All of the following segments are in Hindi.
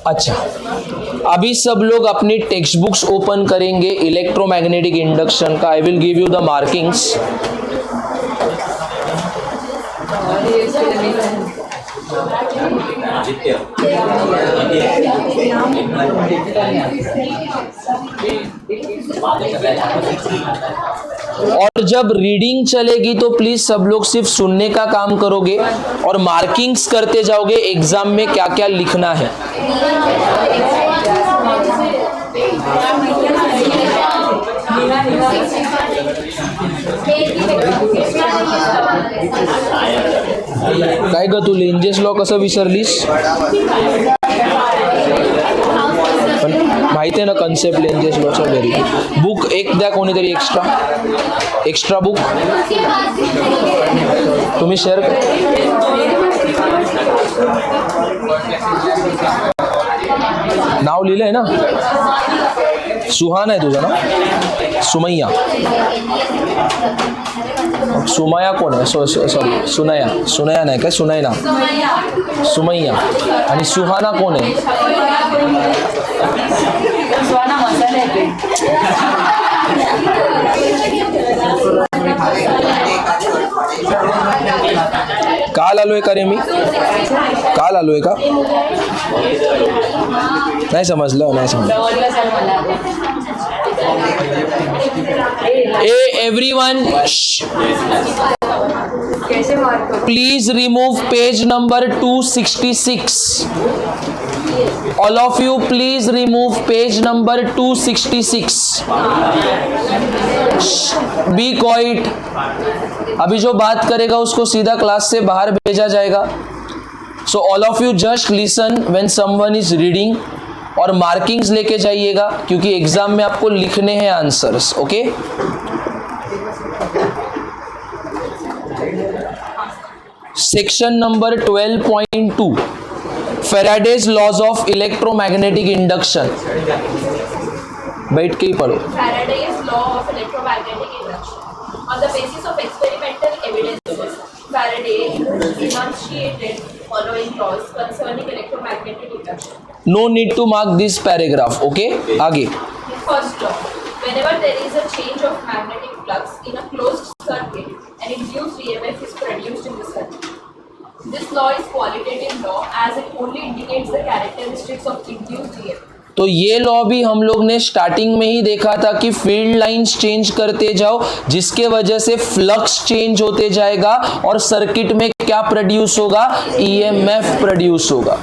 अच्छा, अभी सब लोग अपनी टेक्स्ट बुक्स ओपन करेंगे इलेक्ट्रोमैग्नेटिक इंडक्शन का. I will give you the markings. और जब रीडिंग चलेगी तो प्लीज सब लोग सिर्फ सुनने का काम करोगे और मार्किंग्स करते जाओगे एग्जाम में क्या क्या लिखना है. काय ग तू लेंजेस लॉ कसं विसरलीस? पण माहिती आहे ना कन्सेप्ट लेंजेस लॉचा. घरी बुक एक द्या कोणीतरी एक्स्ट्रा बुक तुम्ही शेअर कर. नाव लिहिलंय ना? सुहान आहे तुझं ना? सुमैया. सुमया कोण आहे? सॉरी सुनया नाही काय? सुनैना. सुमैया. आणि सुहाना कोण आहे? काल आलोय का रे मी? काल आलोय का? नाही समजलं. Everyone please remove page number 266. All of you please remove page number 266. Be quiet. अभी जो बात करेगा उसको सीधा क्लास से बाहर भेजा जाएगा. So all of you just listen when someone is reading और मार्किंग्स लेके जाइएगा क्योंकि एग्जाम में आपको लिखने हैं answers. Okay section number 12.2 Faraday's laws of electromagnetic induction. बैठ के ही पढ़ो. Faraday's law of electromagnetic induction. On the basis of experimental evidences, Faraday enunciated following laws concerning electromagnetic induction. No need to mark this paragraph. Okay? आगे. First law. Whenever there is a change of magnetic flux in a closed circuit, an induced EMF is produced in the circuit. This law is qualitative law as it only indicates the characteristics of induced EMF. तो ये लॉ भी हम लोग ने स्टार्टिंग में ही देखा था कि फील्ड लाइंस चेंज करते जाओ जिसके वजह से फ्लक्स चेंज होते जाएगा और सर्किट में क्या प्रोड्यूस होगा? ईएमएफ प्रोड्यूस होगा.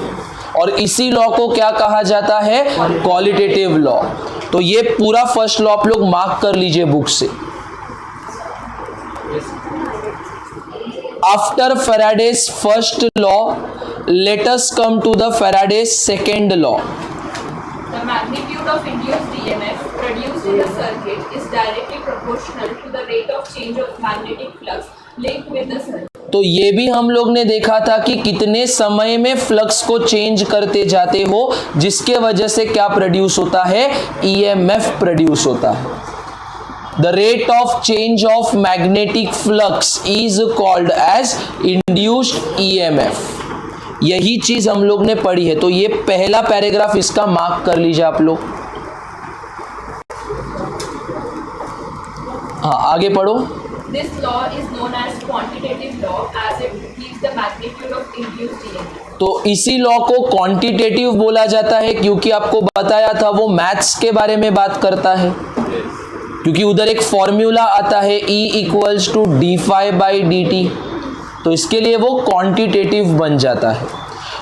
और इसी लॉ को क्या कहा जाता है? Qualitative law. तो ये पूरा फर्स्ट लॉ आप लोग मार्क कर लीजिए बुक से. After Faraday's first law, let us come to the Faraday's second law. The magnitude of induced EMF produced in the circuit is directly proportional to the rate of change of magnetic flux linked with the circuit. तो ये भी हम लोग ने देखा था कि कितने समय में फ्लक्स को चेंज करते जाते हो जिसके वजह से क्या प्रोड्यूस होता है? ईएमएफ प्रोड्यूस होता है. The rate of change of magnetic flux is called as induced EMF. यही चीज हम लोग ने पढ़ी है. तो ये पहला पैराग्राफ इसका मार्क कर लीजिए आप लोग. हाँ आगे पढ़ो. This law is known as quantitative law as it gives the magnitude of induced EMF. तो इसी लॉ को क्वांटिटेटिव बोला जाता है क्योंकि आपको बताया था वो मैथ्स के बारे में बात करता है. क्योंकि उधर एक फॉर्मूला आता है E इक्वल्स टू d∅/dt. तो इसके लिए वो क्वांटिटेटिव बन जाता है.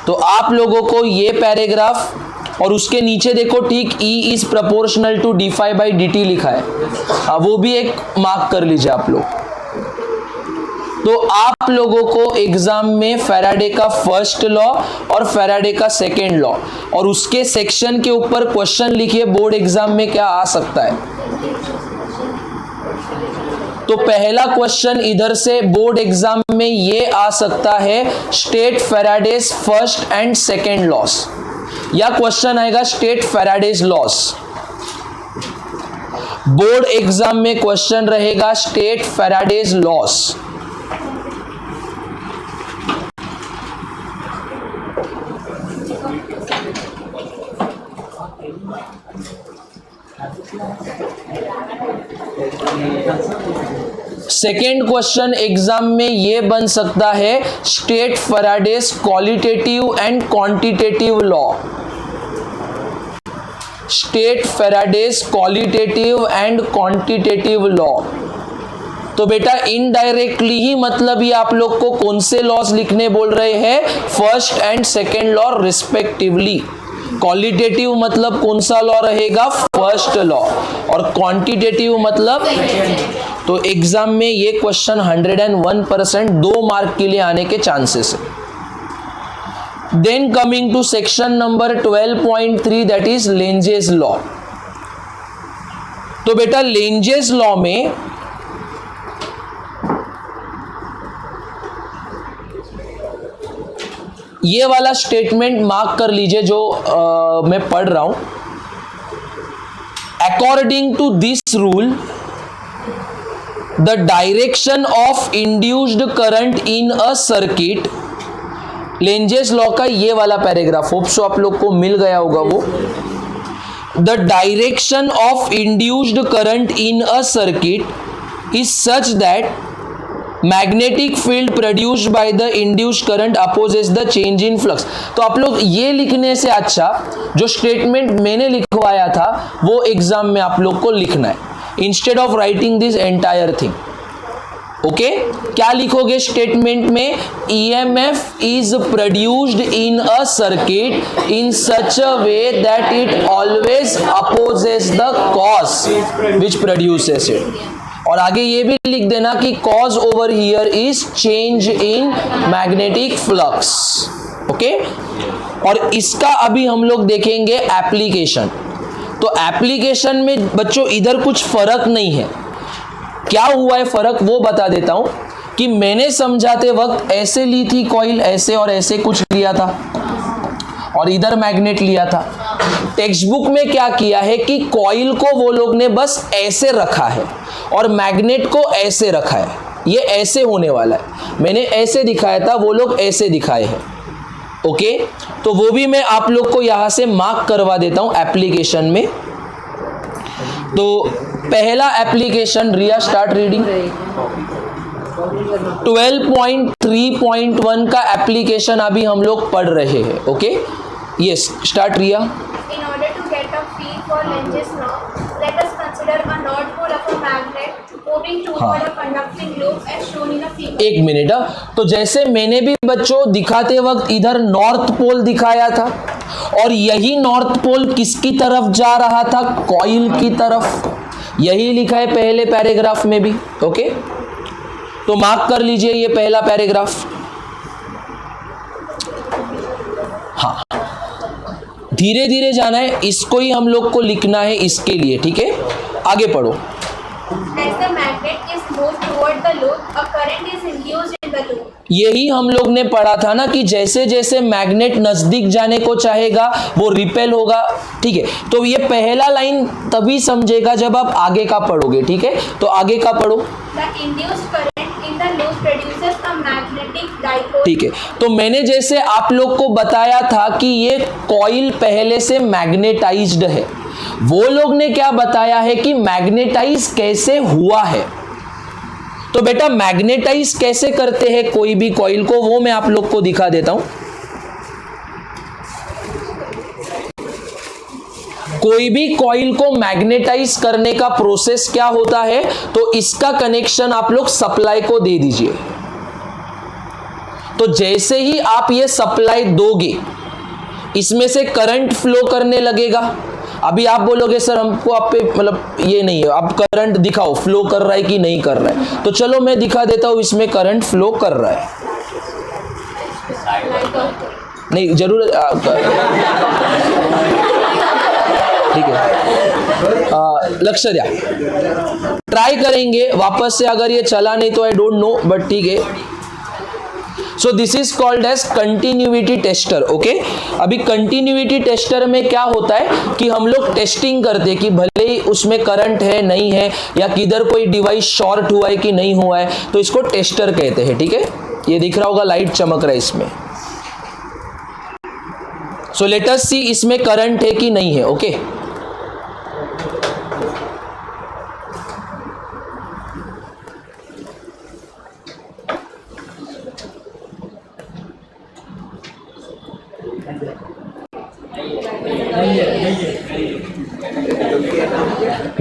तो आप लोगों को ये पैराग्राफ और उसके नीचे देखो ठीक E is proportional to d∅/dt लिखा है. वो भी एक मार्क कर लीजिए आप लोग. तो आप लोगों को एग्जाम में फैराडे का फर्स्ट लॉ और फैराडे का सेकेंड लॉ और उसके सेक्शन के ऊपर क्वेश्चन लिखिए बोर्ड एग्जाम में क्या आ सकता है. तो पहला क्वेश्चन इधर से बोर्ड एग्जाम में ये आ सकता है, state Faraday's first and second loss, या क्वेश्चन आएगा state Faraday's loss. Board exam में क्वेश्चन रहेगा state Faraday's loss. Second question exam में ये बन सकता है state Faraday's qualitative and quantitative law. State Faraday's qualitative and quantitative law. तो बेटा इनडायरेक्टली ही मतलब ये आप लोग को कौन से लॉज लिखने बोल रहे हैं, first and second law respectively. Qualitative मतलब कौन सा लॉ रहेगा, फर्स्ट लॉ, और क्वांटिटेटिव मतलब, तो एग्जाम में ये क्वेश्चन 101% 2 मार्क के लिए आने के चांसेस है। Then coming to section number 12.3 that is Lenz's law. तो बेटा लेंजेस लॉ में ये वाला स्टेटमेंट मार्क कर लीजिए जो मैं पढ़ रहा हूं। According to this rule the direction of induced current in a circuit, Lenz's law का ये वाला पैराग्राफ होप सो आप लोग को मिल गया होगा वो। The direction of induced current in a circuit is such that magnetic field produced by the induced current opposes the change in flux. तो आप लोग ये लिखने से अच्छा जो स्टेटमेंट मैंने लिखवाया था वो एग्जाम में आप लोग को लिखना है, instead of writing this entire thing. Okay, क्या लिखोगे स्टेटमेंट में, EMF is produced in a circuit in such a way that it always opposes the cause which produces it. और आगे ये भी लिख देना कि cause over here is change in magnetic flux. Okay, और इसका अभी हम लोग देखेंगे एप्लीकेशन। तो एप्लीकेशन में बच्चों इधर कुछ फर्क नहीं है। क्या हुआ है फर्क वो बता देता हूं कि मैंने समझाते वक्त ऐसे ली थी कॉइल, ऐसे और ऐसे कुछ लिया था, और इधर मैग्नेट लिया था। टेक्स्ट बुक में क्या किया है कि कॉइल को वो लोग ने बस ऐसे रखा है और मैग्नेट को ऐसे रखा है, ये ऐसे होने वाला है। मैंने ऐसे दिखाया था, वो लोग ऐसे दिखाए हैं। ओके, तो वो भी मैं आप लोग को यहां से मार्क करवा देता हूं एप्लीकेशन में। तो पहला एप्लीकेशन, रिया स्टार्ट रीडिंग। 12.3.1 का एप्लीकेशन अभी हम लोग पढ़ रहे हैं। Okay, yes start Riya. In order to get a feel for Lenge's law, let us consider a north pole of a magnet moving toward a conducting loop as shown in a figure. एक मिनट, तो जैसे मैंने भी बच्चों दिखाते वक्त इधर नॉर्थ पोल दिखाया था, और यही नॉर्थ पोल किसकी तरफ जा रहा था, कॉइल की तरफ। यही लिखा है पहले पैराग्राफ में भी। ओके, तो मार्क कर लीजिए ये पहला पैराग्राफ। हाँ, धीरे धीरे जाना है, इसको ही हम लोग को लिखना है इसके लिए। ठीक है, आगे पढ़ो। As the magnet is moved toward the loop, a current is induced in the loop. यही हम लोग ने पढ़ा था ना कि जैसे जैसे मैग्नेट नजदीक जाने को चाहेगा वो रिपेल होगा। ठीक है, तो ये पहला लाइन तभी समझेगा जब आप आगे का पढ़ोगे। ठीक है, तो आगे का पढ़ो। The induced current in the loop produces a magnetic dipole. ठीक है, तो मैंने जैसे आप लोग को बताया था कि ये कॉइल पहले से मैग्नेटाइज्ड है, वो लोग ने क्या बताया है कि मैग्नेटाइज कैसे हुआ है। तो बेटा मैग्नेटाइज कैसे करते हैं कोई भी कॉइल को, वो मैं आप लोग को दिखा देता हूं। कोई भी कॉइल को मैग्नेटाइज करने का प्रोसेस क्या होता है, तो इसका कनेक्शन आप लोग सप्लाई को दे दीजिए। तो जैसे ही आप ये सप्लाई दोगे, इसमें से करंट फ्लो करने लगेगा। अभी आप बोलोगे सर हमको आप पे मतलब ये नहीं है, आप करंट दिखाओ फ्लो कर रहा है कि नहीं कर रहा है। तो चलो मैं दिखा देता हूं, इसमें करंट फ्लो कर रहा है। नहीं जरूर, ठीक है, लक्ष्य दिया, ट्राई करेंगे वापस से। अगर ये चला नहीं तो आई डोंट नो, बट ठीक है। So this is called as continuity tester. Okay, अभी कंटिन्यूटी टेस्टर में क्या होता है कि हम लोग टेस्टिंग करते हैं कि भले ही उसमें करंट है नहीं है, या किधर कोई डिवाइस शॉर्ट हुआ है कि नहीं हुआ है, तो इसको टेस्टर कहते हैं. ठीक है, ये दिख रहा होगा, लाइट चमक रहा है इसमें. सो लेट अस सी इसमें करंट है कि नहीं है. ओके,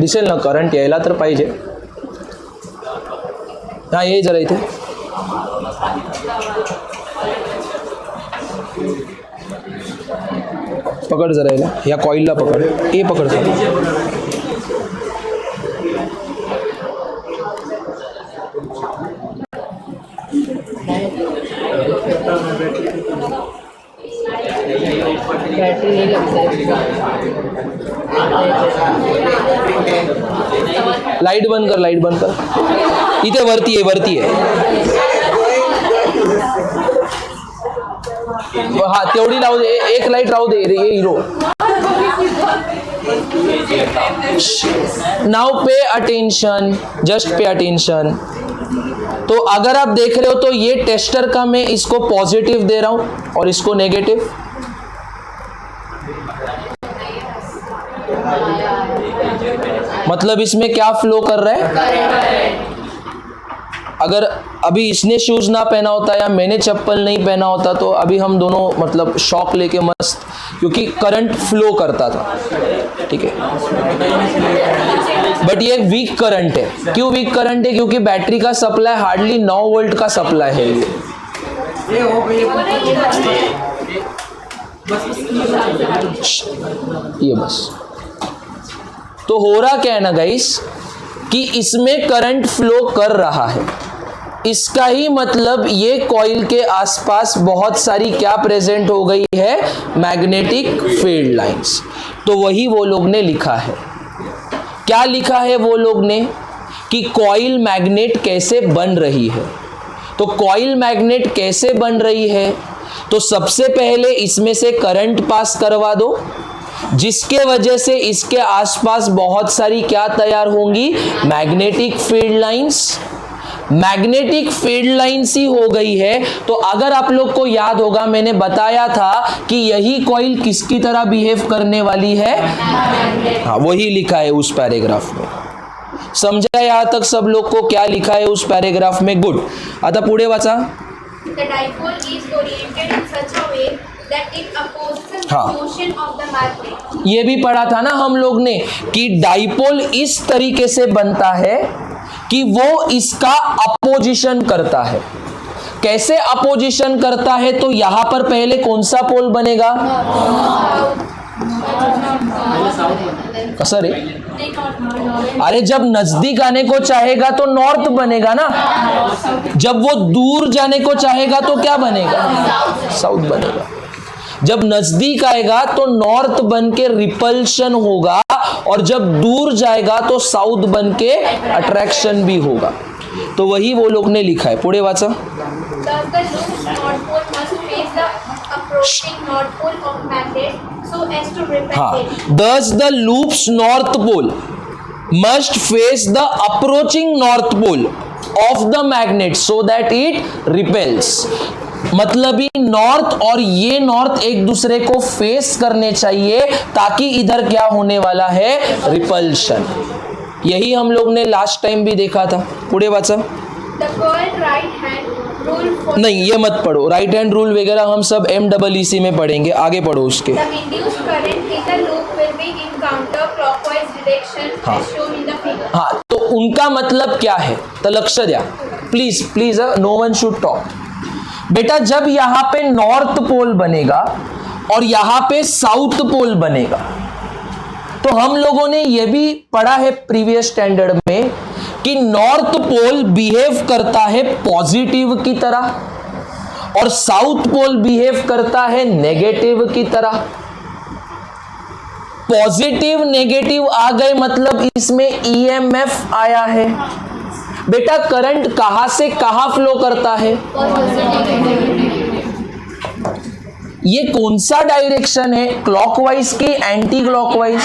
दिसेल ना, करंट यायला तर पाहिजे. हा, ये जरा इथे. पकड जरा याला, या कॉइलला पकड. ए पकड जरा. बैटरी नहीं लगता लाईट बंद कर, लाईट बंद कर. इथे वरती आहे, वरती आहे. हा, तेवढी लावू दे, एक लाईट राहू दे रे hero. Now pay attention, just pay attention. तो अगर आप देख रहे हो तो ये टेस्टर का मैं इसको पॉजिटिव दे रहा हूं और इसको नेगेटिव. मतलब इसमें क्या फ्लो कर रहा है. अगर अभी इसने शूज ना पहना होता या मैंने चप्पल नहीं पहना होता तो अभी हम दोनों मतलब शॉक लेके मस्त, क्योंकि करंट फ्लो करता था. ठीक है, बट ये वीक करंट है. क्यों वीक करंट है? क्योंकि बैटरी का सप्लाई हार्डली 9 वोल्ट का सप्लाई है. ये बस. तो हो रहा क्या है ना गाइस, कि इसमें करंट फ्लो कर रहा है. इसका ही मतलब ये कॉइल के आसपास बहुत सारी क्या प्रेजेंट हो गई है, मैग्नेटिक फील्ड लाइंस. तो वही वो लोग ने लिखा है. क्या लिखा है वो लोग ने कि कॉइल मैग्नेट कैसे बन रही है. तो कॉइल मैग्नेट कैसे बन रही है, तो सबसे पहले इसमें से करंट पास करवा दो, जिसके वजह से इसके आसपास बहुत सारी क्या तैयार होंगी, magnetic field lines. Magnetic field lines ही हो गई है. तो अगर आप लोग को याद होगा, मैंने बताया था कि यही कॉइल किसकी तरह बिहेव करने वाली है. हाँ, वही लिखा है उस पैराग्राफ में. समझा यहां तक सब लोग को क्या लिखा है उस पैराग्राफ में? गुड. आता पुढे वाचा. The dipole is oriented in such a way that it opposes the हाँ. motion of the magnet. ये भी पढ़ा था ना हम लोग ने कि डाइपोल इस तरीके से बनता है कि वो इसका अपोजिशन करता है. कैसे अपोजिशन करता है? तो यहां पर पहले कौन सा पोल बनेगा? सर, अरे जब नजदीक आने को चाहेगा तो नॉर्थ बनेगा ना. जब वो दूर जाने को चाहेगा तो क्या बनेगा? साउथ बनेगा. जब नजदीक आएगा तो नॉर्थ बन के रिपल्शन होगा, और जब दूर जाएगा तो साउथ बन के अट्रैक्शन भी होगा. तो वही वो लोग ने लिखा है. पुढे वाचा. Thus the loop's north pole must face the approaching north pole of magnet so as to repel हाँ, it. thus the loop's north pole must face the approaching north pole of the magnet so that it repels. मतलब ही नॉर्थ और ये नॉर्थ एक दूसरे को फेस करने चाहिए ताकि इधर क्या होने वाला है, रिपल्शन. यही हम लोग ने लास्ट टाइम भी देखा था. पुढे वाचा. The called right hand rule for नहीं, ये मत पढ़ो. राइट हैंड रूल वगैरह हम सब MEEC में पढ़ेंगे. आगे पढ़ो उसके. the induced current in the loop will be in counterclockwise direction हाँ. as shown in the figure. हाँ, तो उनका मतलब क्या है, तो लक्ष्य द्या. Please please, no one should talk. बेटा, जब यहां पे नॉर्थ पोल बनेगा और यहां पे साउथ पोल बनेगा, तो हम लोगों ने यह भी पढ़ा है प्रीवियस स्टैंडर्ड में कि नॉर्थ पोल बिहेव करता है पॉजिटिव की तरह और साउथ पोल बिहेव करता है नेगेटिव की तरह. पॉजिटिव नेगेटिव आ गए मतलब इसमें EMF आया है. बेटा करंट कहां से कहां फ्लो करता है? ये कौन सा डायरेक्शन है, क्लॉकवाइज की एंटी क्लॉकवाइज?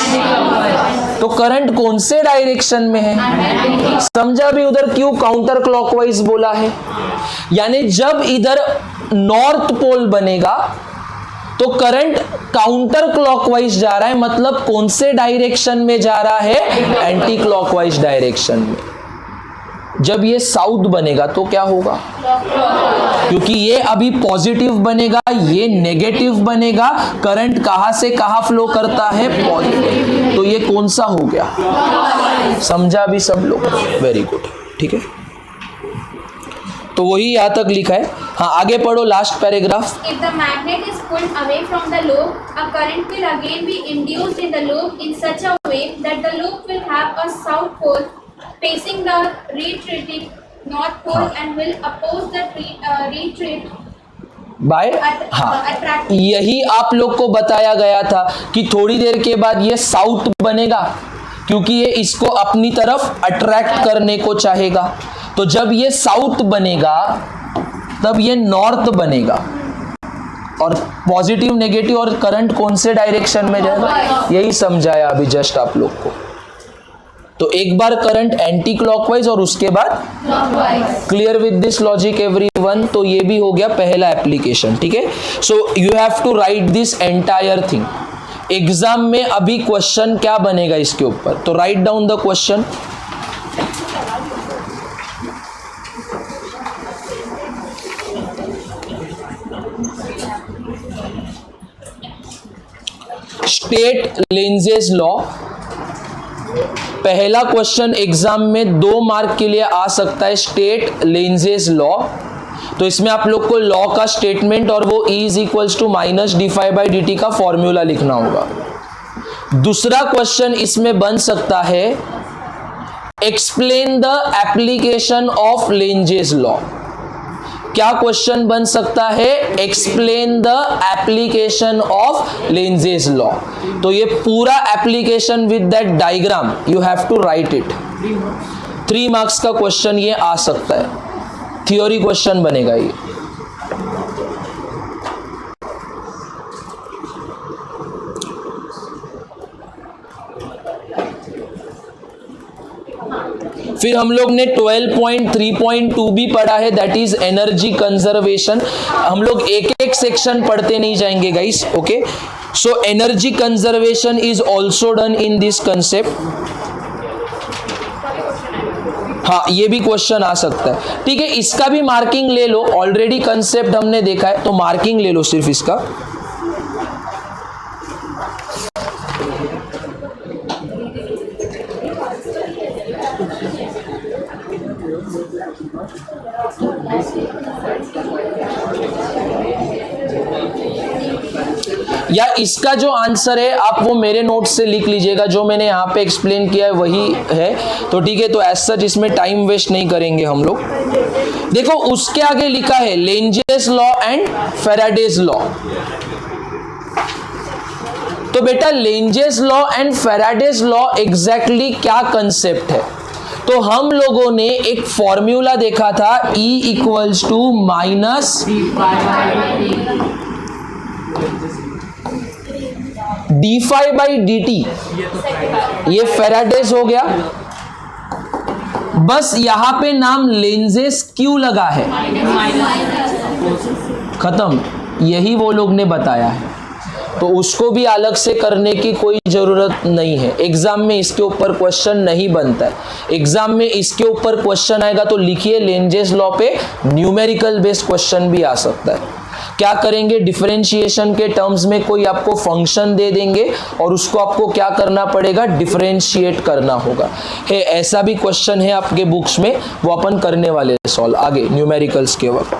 तो करंट कौन से डायरेक्शन में है? समझा भी उधर क्यों काउंटर क्लॉकवाइज बोला है? यानी जब इधर नॉर्थ पोल बनेगा तो करंट काउंटर क्लॉकवाइज जा रहा है, मतलब कौन से डायरेक्शन में जा रहा है? एंटी क्लॉकवाइज डायरेक्शन में। जब ये साउथ बनेगा तो क्या होगा? क्योंकि ये अभी पॉजिटिव बनेगा, ये नेगेटिव बनेगा, करंट कहां से कहां फ्लो करता है? पॉजिटिव। तो ये कौन सा हो गया? समझा भी सब लोग? वेरी गुड, ठीक है। तो वही यहां तक लिखा है। हाँ, आगे पढ़ो last paragraph. If the magnet is pulled away from the loop, a current will again be induced in the loop in such a way that the loop will have a south pole facing the retreating north pole and will oppose the retreat बाय। हाँ, attract। यही आप लोग को बताया गया था कि थोड़ी देर के बाद ये साउथ बनेगा, क्योंकि ये इसको अपनी तरफ अट्रैक्ट करने को चाहेगा। तो जब ये साउथ बनेगा तब ये नॉर्थ बनेगा, और पॉजिटिव नेगेटिव और करंट कौन से डायरेक्शन में जाएगा? यही समझाया अभी जस्ट आप लोग को। तो एक बार करंट एंटी क्लॉकवाइज और उसके बाद clear with this logic everyone. तो ये भी हो गया पहला एप्लीकेशन, ठीक है। So you have to write this entire thing. Exam में अभी क्वेश्चन क्या बनेगा इसके ऊपर, तो write down the question. State Lenz's law. पहला क्वेश्चन एग्जाम में 2 मार्क के लिए आ सकता है, स्टेट लेंजेस लॉ। तो इसमें आप लोग को लॉ का स्टेटमेंट और वो E is equals to minus d∅/dt का फॉर्मूला लिखना होगा। दूसरा क्वेश्चन इसमें बन सकता है, explain the application of Lenz's law. क्या क्वेश्चन बन सकता है? Explain the application of Lenz's law. तो ये पूरा application with that diagram you have to write it. 3 marks का क्वेश्चन ये आ सकता है, थियोरी क्वेश्चन बनेगा ये। फिर हम लोग ने 12.3.2 भी पढ़ा है, दैट इज एनर्जी कंजर्वेशन। हम लोग एक एक सेक्शन पढ़ते नहीं जाएंगे guys, okay. So energy conservation is also done in this concept. हाँ, ये भी क्वेश्चन आ सकता है, ठीक है। इसका भी मार्किंग ले लो, ऑलरेडी कंसेप्ट हमने देखा है, तो मार्किंग ले लो सिर्फ इसका। या इसका जो आंसर है आप वो मेरे नोट से लिख लीजिएगा, जो मैंने यहाँ पे एक्सप्लेन किया है वही है, तो ठीक है। तो एज सच इसमें टाइम वेस्ट नहीं करेंगे हम लोग। देखो उसके आगे लिखा है Lenz's law and Faraday's law. तो बेटा Lenz's law and Faraday's law exactly क्या कंसेप्ट है? तो हम लोगों ने एक फॉर्मूला देखा था, E equals to minus d∅/dt। ये फैराडेज हो गया। बस यहां पे नाम लेंजेस क्यों लगा है? खत्म, यही वो लोग ने बताया है, तो उसको भी अलग से करने की कोई जरूरत नहीं है। एग्जाम में इसके ऊपर क्वेश्चन नहीं बनता है। एग्जाम में इसके ऊपर क्वेश्चन आएगा तो लिखिए लेंजेस लॉ पे न्यूमेरिकल बेस्ड क्वेश्चन भी आ सकता है। क्या करेंगे? डिफरेंशिएशन के टर्म्स में कोई आपको फंक्शन दे देंगे और उसको आपको क्या करना पड़ेगा? डिफरेंशिएट करना होगा। है ऐसा भी क्वेश्चन है आपके बुक्स में, वो अपन करने वाले सॉल्व आगे न्यूमेरिकल्स के वक्त।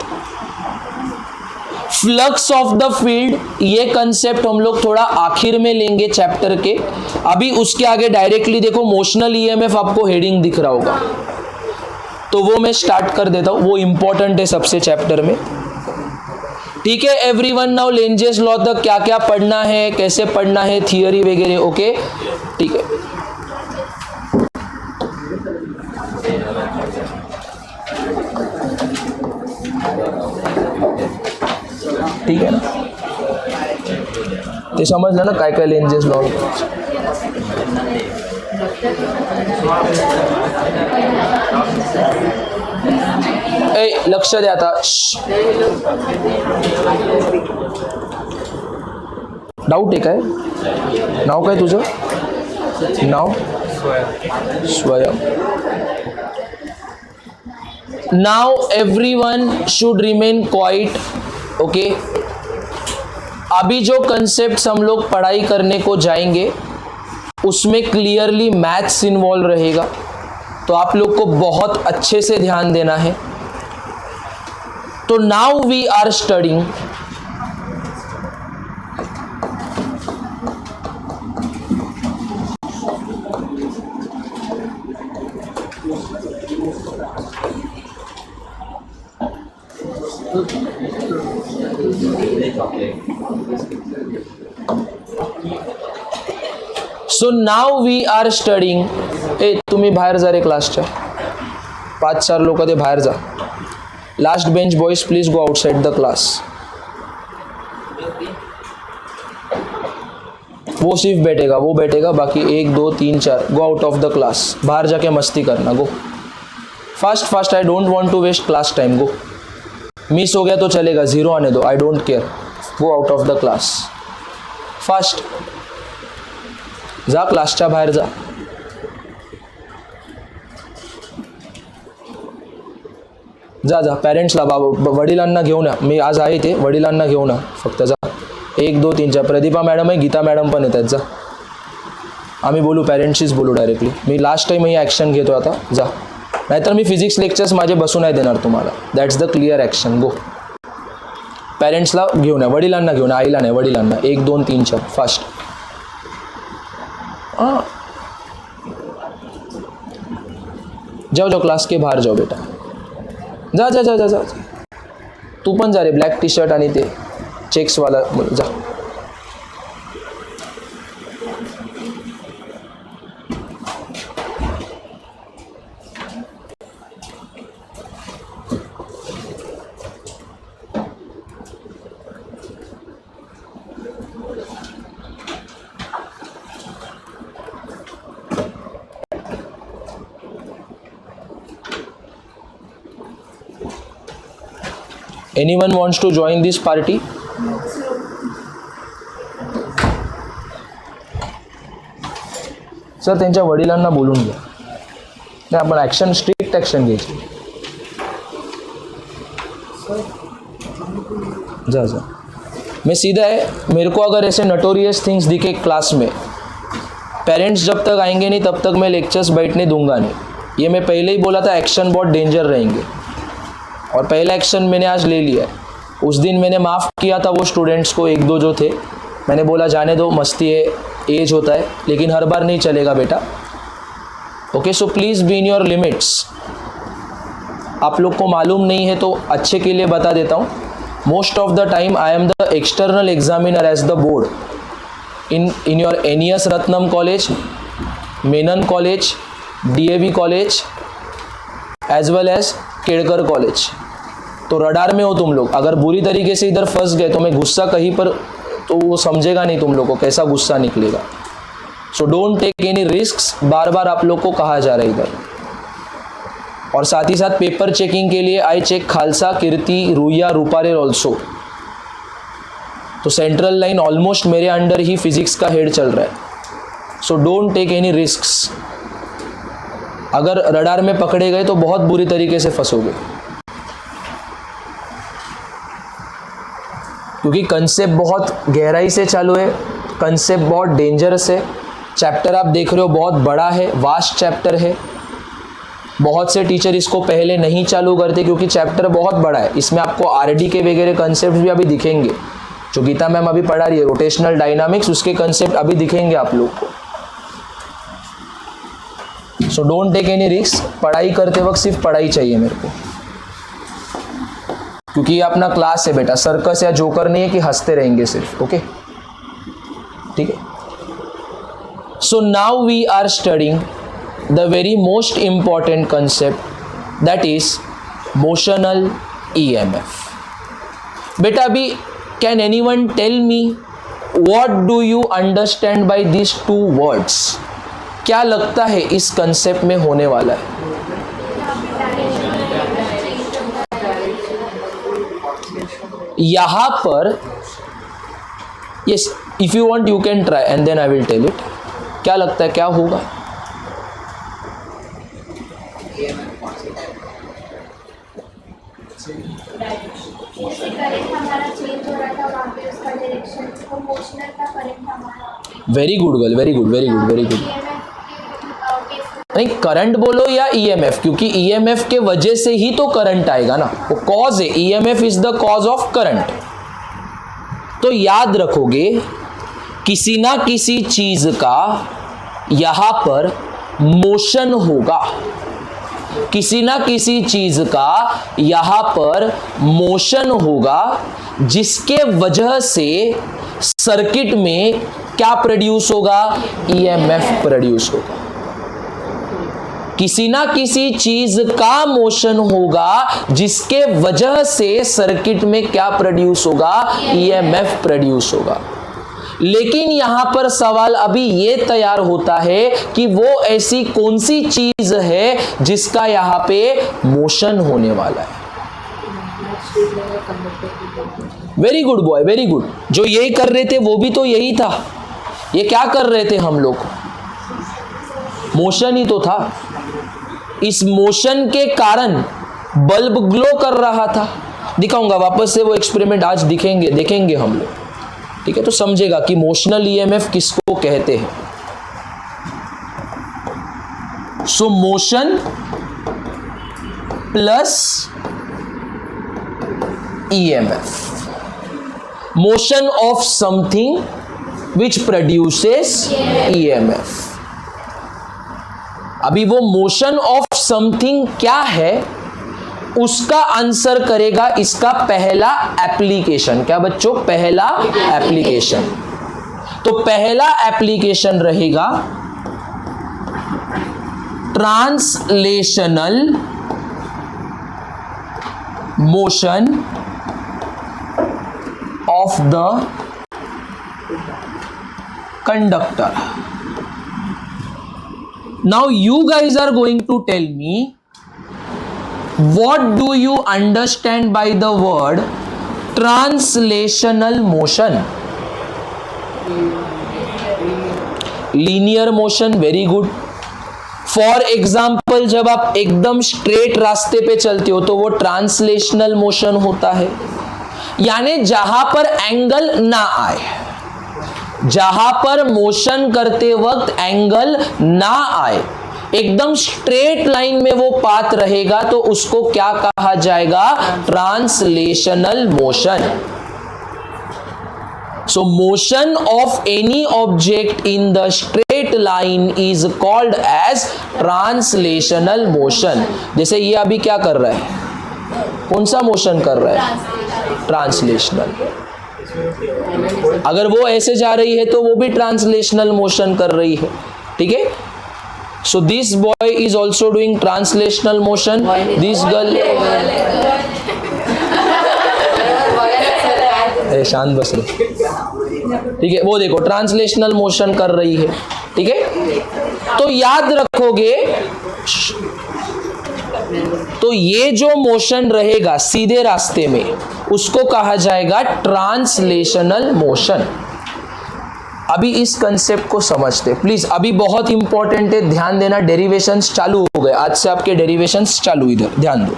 फ्लक्स ऑफ द फील्ड, ये कंसेप्ट हम लोग थोड़ा आखिर में लेंगे चैप्टर के। अभी उसके आगे डायरेक्टली देखो मोशनल ईएमएफ आपको हेडिंग दिख रहा होगा, तो वो मैं स्टार्ट कर देता हूं, वो इंपॉर्टेंट है सबसे चैप्टर में। ठीक है एवरीवन, नाउ लेंजेस लॉ तक क्या क्या पढ़ना है, कैसे पढ़ना है, थियरी वगैरह, ओके ठीक है। ठीक आहे ना, ते समजलं ना काय काय लेंजेस लॉ. ए लक्ष द्या आता. डाऊट आहे काय? नाव काय तुझं? नाव स्वयं. Now everyone should remain quite. Okay, अभी जो कंसेप्ट्स हम लोग पढ़ाई करने को जाएंगे उसमें क्लियरली मैथ्स इन्वॉल्व रहेगा, तो आप लोग को बहुत अच्छे से ध्यान देना है. तो now we are studying so now we are studying. ए तुम्ही बाहेर जा रे क्लासच्या, 5-4 लोक ते बाहेर जा. Last bench boys please go outside the class. वो सिर्फ बैठेगा, वो बैठेगा, बाकी 1 2 3 4 go out of the class. बाहर जाके मस्ती करना. Go fast fast, I don't want to waste class time. Go, miss हो गया तो चलेगा, 0 आने दो, I don't care. Go out of the class fast. जा क्लासच्या बाहेर जा. जा जा पॅरेंट्सला, वडिलांना घेऊन या. मी आज आहे ते, वडिलांना घेऊन या फक्त. जा 1 2 3 4. प्रदीपा मॅडम आहे, गीता मॅडम पण येतात. जा, आम्ही बोलू, पॅरेंट्सशीच बोलू डायरेक्टली. मी लास्ट टाईम ही ॲक्शन घेतो आता. जा, नाहीतर मी फिजिक्स लेक्चर्स माझे बसू नाही देणार तुम्हाला. That's the clear action. Go, पॅरेंट्सला घेऊन या, वडिलांना घेऊन या, आईला नाही, वडिलांना. 1 2 3 4 फास्ट. जाओ जाओ, क्लास के बाहर जाओ बेटा. जा जा जा जा जा. तू पण जा रे, ब्लॅक टी शर्ट आणि ते चेक्सवाला. जा. Anyone wants to join this party? Sir त्यांच्या वडिलांना बोलून घ्या. नाही, आपण ॲक्शन, स्ट्रिक्ट ॲक्शन घ्यायची. जा जा. मैं सीधा है, मेरे को अगर ऐसे नटोरियस थिंग्स दिखे क्लास में, पेरेंट्स जब तक आएंगे नहीं तब तक मैं लेक्चर्स बैठने दूंगा नहीं. ये मैं पहले ही बोला था, एक्शन बहुत डेंजर रहेंगे. और पहला एक्शन मैंने आज ले लिया है. उस दिन मैंने माफ़ किया था वो स्टूडेंट्स को, 1 2 जो थे. मैंने बोला जाने दो, मस्ती है, एज होता है, लेकिन हर बार नहीं चलेगा बेटा. Okay, so please be in your limits. आप लोग को मालूम नहीं है तो अच्छे के लिए बता देता हूँ. Most of the time I am the external examiner as the board in your NES Ratnam college, Menon college, DAV college as well as Kedkar college. तो रडार में हो तुम लोग. अगर बुरी तरीके से इधर फंस गए तो मैं गुस्सा कहीं पर, तो वो समझेगा नहीं तुम लोग को कैसा गुस्सा निकलेगा. So don't take any risks. बार बार आप लोग को कहा जा रहा है इधर. और साथ ही साथ पेपर चेकिंग के लिए I check Khalsa, Kirti, Ruia, Ruparel also. तो सेंट्रल लाइन ऑलमोस्ट मेरे अंडर ही फिजिक्स का हेड चल रहा है. So don't take any risks. अगर रडार में पकड़े गए तो बहुत बुरी तरीके से फंसोगे, क्योंकि कंसेप्ट बहुत गहराई से चालू है. कंसेप्ट बहुत डेंजरस है. चैप्टर आप देख रहे हो बहुत बड़ा है, वास्ट चैप्टर है. बहुत से टीचर इसको पहले नहीं चालू करते क्योंकि चैप्टर बहुत बड़ा है. इसमें आपको RD के वगैरह कंसेप्ट भी अभी दिखेंगे. जो गीता मैम अभी पढ़ा रही है, रोटेशनल डायनामिक्स, उसके कंसेप्ट अभी दिखेंगे आप लोग को. So don't take any risk. पढ़ाई करते वक्त सिर्फ पढ़ाई चाहिए मेरे को, क्योंकि ये अपना क्लास है बेटा, सर्कस या जोकर नहीं है कि हंसते रहेंगे सिर्फ. ओके, ठीक है. So now we are studying the very most important concept, that is motional EMF. बेटा अभी can anyone tell me what do you understand by this two words? क्या लगता है इस कंसेप्ट में होने वाला है? यहां पर yes, if you want you can try and then I will tell it. क्या लगता है क्या होगा? करंट हमारा चेंज हो रहा था, वहाँ पे उसका डायरेक्शन वो मोशनल का करंट हमारा. Very good girl, very good, very good, very good. नहीं, करंट बोलो या ईएमएफ, क्योंकि ईएमएफ के वजह से ही तो करंट आएगा ना, वो कॉज है. EMF is the cause of current. तो याद रखोगे किसी ना किसी चीज का यहां पर मोशन होगा, किसी ना किसी चीज का यहां पर मोशन होगा, जिसके वजह से सर्किट में क्या प्रोड्यूस होगा? ईएमएफ प्रोड्यूस होगा. किसी ना किसी चीज का मोशन होगा जिसके वजह से सर्किट में क्या प्रोड्यूस होगा? ईएमएफ प्रोड्यूस होगा. लेकिन यहां पर सवाल अभी ये तैयार होता है कि वो ऐसी कौन सी चीज है जिसका यहां पे मोशन होने वाला है. Very good boy, very good. जो यही कर रहे थे वो भी तो यही था. ये क्या कर रहे थे हम लोग? मोशन ही तो था. इस मोशन के कारण बल्ब ग्लो कर रहा था. दिखाऊंगा वापस से वो एक्सपेरिमेंट आज देखेंगे हम लोग. ठीक है, तो समझेगा कि मोशनल ईएमएफ किसको कहते हैं. सो motion plus EMF, motion of something which produces EMF. अभी वो मोशन ऑफ समथिंग क्या है उसका आंसर करेगा इसका पहला एप्लीकेशन. क्या बच्चों? पहला एप्लीकेशन. तो पहला एप्लीकेशन रहेगा translational motion of the conductor. Now you guys are going to tell me what do you understand by the word translational motion? Linear motion, very good. For example, जब आप एकदम स्ट्रेट रास्ते पे चलते हो तो वो ट्रांसलेशनल मोशन होता है, यानी जहां पर एंगल ना आए, जहां पर मोशन करते वक्त एंगल ना आए, एकदम स्ट्रेट लाइन में वो पाथ रहेगा, तो उसको क्या कहा जाएगा? Translational motion. So motion of any object in the straight line is called as translational motion. जैसे ये अभी क्या कर रहा है? कौन सा मोशन कर रहा है? ट्रांसलेशनल. अगर वो ऐसे जा रही है तो वो भी ट्रांसलेशनल मोशन कर रही है. ठीक है, so this boy is also doing translational motion. This girl, अरे शांत बस रहे. ठीक है, वो देखो ट्रांसलेशनल मोशन कर रही है. ठीक है, तो याद रखोगे, तो ये जो मोशन रहेगा सीधे रास्ते में उसको कहा जाएगा ट्रांसलेशनल मोशन. अभी इस कंसेप्ट को समझते प्लीज. अभी बहुत इंपॉर्टेंट है, ध्यान देना. डेरिवेशंस चालू हो गए, आज से आपके डेरिवेशंस चालू. इधर ध्यान दो.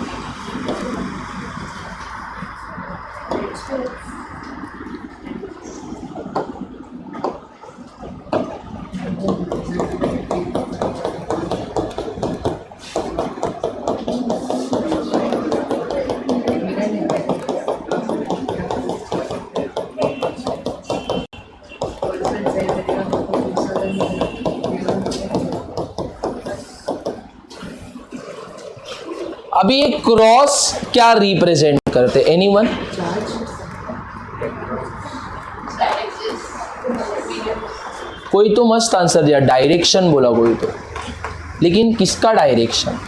अभी एक क्रॉस क्या रिप्रेजेंट करते? एनीवन? कोई तो मस्त आंसर दिया, डायरेक्शन बोला कोई तो, लेकिन किसका डायरेक्शन?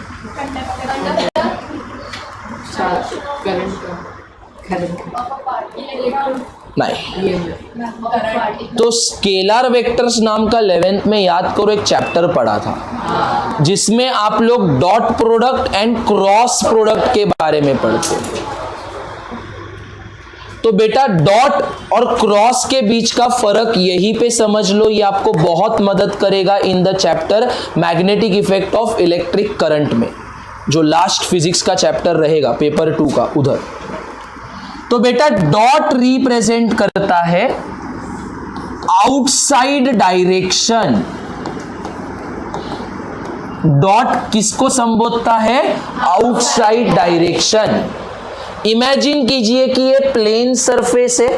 करंट नहीं। तो स्केलर वेक्टर्स नाम का 11th में याद करो एक चैप्टर पढ़ा था जिसमें आप लोग dot product and cross product के बारे में पढ़ते हैं। तो बेटा डॉट और क्रॉस के बीच का फर्क यहीं पे समझ लो, ये आपको बहुत मदद करेगा in the chapter magnetic effect of electric current में, जो लास्ट फिजिक्स का चैप्टर रहेगा पेपर 2 का उधर। तो बेटा डॉट रिप्रेजेंट करता है आउटसाइड डायरेक्शन। डॉट किसको संबोधता है? Outside direction. इमेजिन कीजिए कि ये प्लेन सरफेस है,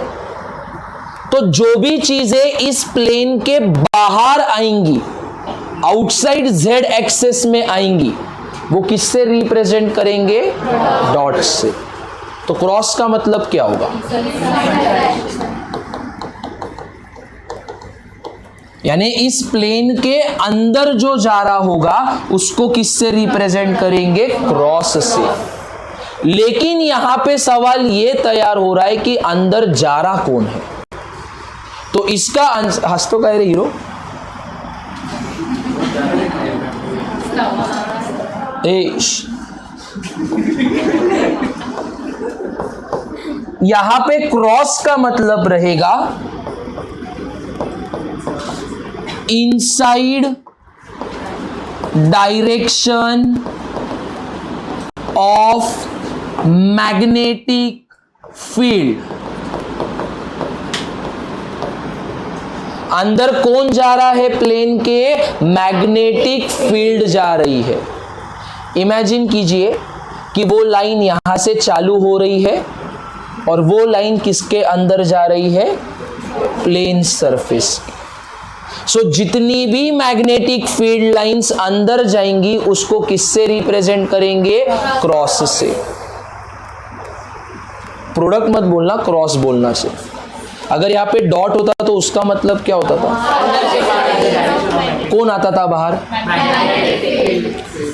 तो जो भी चीजें इस प्लेन के बाहर आएंगी, आउटसाइड जेड एक्सेस में आएंगी, वो किससे रिप्रेजेंट करेंगे? डॉट से। तो क्रॉस का मतलब क्या होगा? यानी इस प्लेन के अंदर जो जा रहा होगा उसको किससे रिप्रेजेंट करेंगे? क्रॉस से। लेकिन यहां पे सवाल ये तैयार हो रहा है कि अंदर जा रहा कौन है? तो इसका हंस तो कह रहे हीरो यहां पे क्रॉस का मतलब रहेगा inside direction of magnetic field. अंदर कौन जा रहा है प्लेन के? मैग्नेटिक फील्ड जा रही है। इमेजिन कीजिए कि वो लाइन यहां से चालू हो रही है और वो लाइन किसके अंदर जा रही है? Plane surface. सो जितनी भी मैग्नेटिक फील्ड लाइंस अंदर जाएंगी उसको किससे रिप्रेजेंट करेंगे? क्रॉस से। प्रोडक्ट मत बोलना, क्रॉस बोलना से। अगर यहाँ पे डॉट होता तो उसका मतलब क्या होता था? कौन आता था बाहर?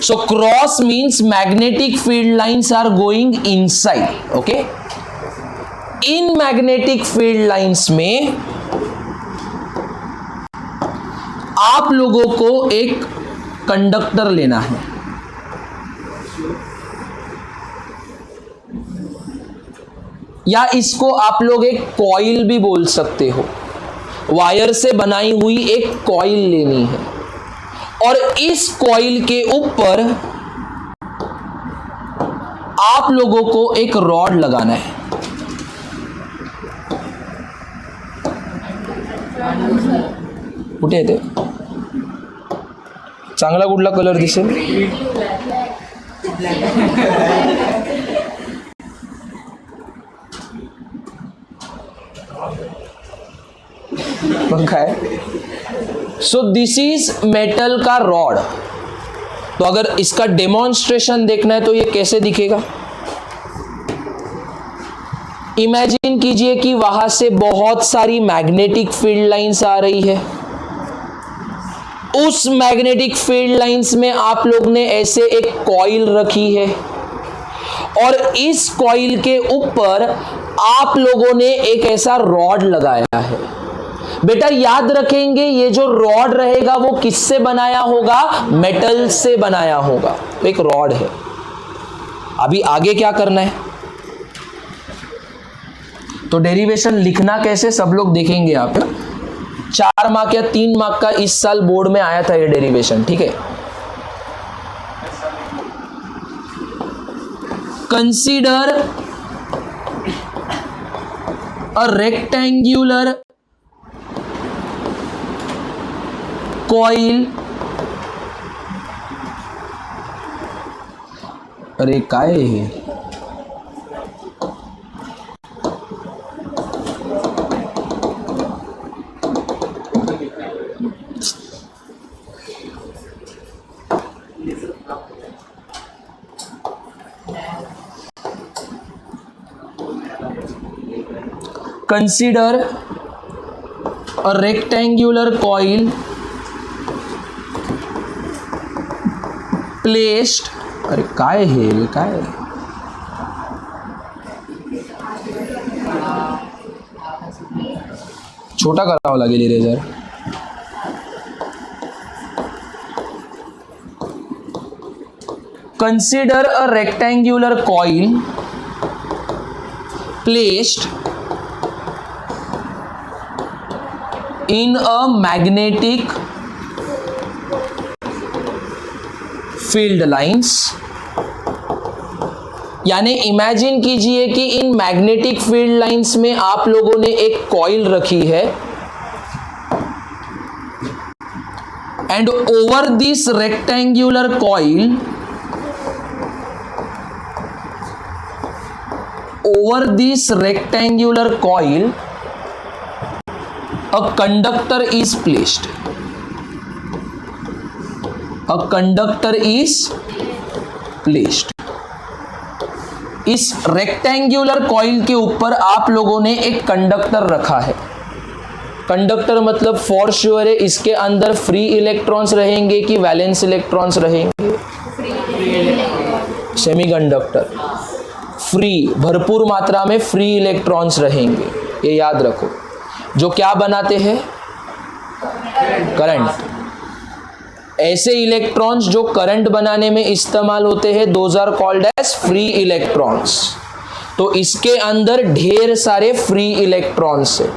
So cross means magnetic field lines are going inside. Okay, in magnetic field lines में आप लोगों को एक कंडक्टर लेना है। या इसको आप लोग एक कॉइल भी बोल सकते हो। वायर से बनाई हुई एक कॉइल लेनी है और इस कॉइल के ऊपर आप लोगों को एक रॉड लगाना है। कुठे येते? चांगला कुठला कलर दिसेल? है। सो दिस इज मेटल का रॉड। तो अगर इसका डेमोन्स्ट्रेशन देखना है तो ये कैसे दिखेगा? इमेजिन कीजिए कि वहां से बहुत सारी मैग्नेटिक फील्ड लाइंस आ रही है। उस मैग्नेटिक फील्ड लाइंस में आप लोग ने ऐसे एक कॉइल रखी है और इस कॉइल के ऊपर आप लोगों ने एक ऐसा रॉड लगाया है। बेटा याद रखेंगे ये जो रॉड रहेगा वो किससे बनाया होगा? मेटल से बनाया होगा। तो एक रॉड है। अभी आगे क्या करना है? तो डेरिवेशन लिखना कैसे सब लोग देखेंगे। आप 4 मार्क या 3 मार्क का इस साल बोर्ड में आया था ये डेरिवेशन, ठीक है। Consider a rectangular coil. अरे काय है? Consider a rectangular coil placed, अरे काय है ये काय है? छोटा करावं लागेल eraser. Consider a rectangular coil placed in a magnetic field lines. यानी इमेजिन कीजिए कि इन मैग्नेटिक फील्ड लाइंस में आप लोगों ने एक कॉइल रखी है and over this rectangular coil over this rectangular coil a conductor is placed. A conductor is placed. इस रेक्टेंगुलर कॉइल के ऊपर आप लोगों ने एक कंडक्टर रखा है. कंडक्टर मतलब फॉर श्योर है इसके अंदर फ्री इलेक्ट्रॉन्स रहेंगे कि वैलेंस इलेक्ट्रॉन्स रहेंगे. सेमीकंडक्टर फ्री, भरपूर मात्रा में फ्री इलेक्ट्रॉन्स रहेंगे. ये याद रखो, जो क्या बनाते हैं, करंट. ऐसे इलेक्ट्रॉन्स जो करंट बनाने में इस्तेमाल होते हैं those are called as free electrons. तो इसके अंदर ढेर सारे फ्री इलेक्ट्रॉन्स है.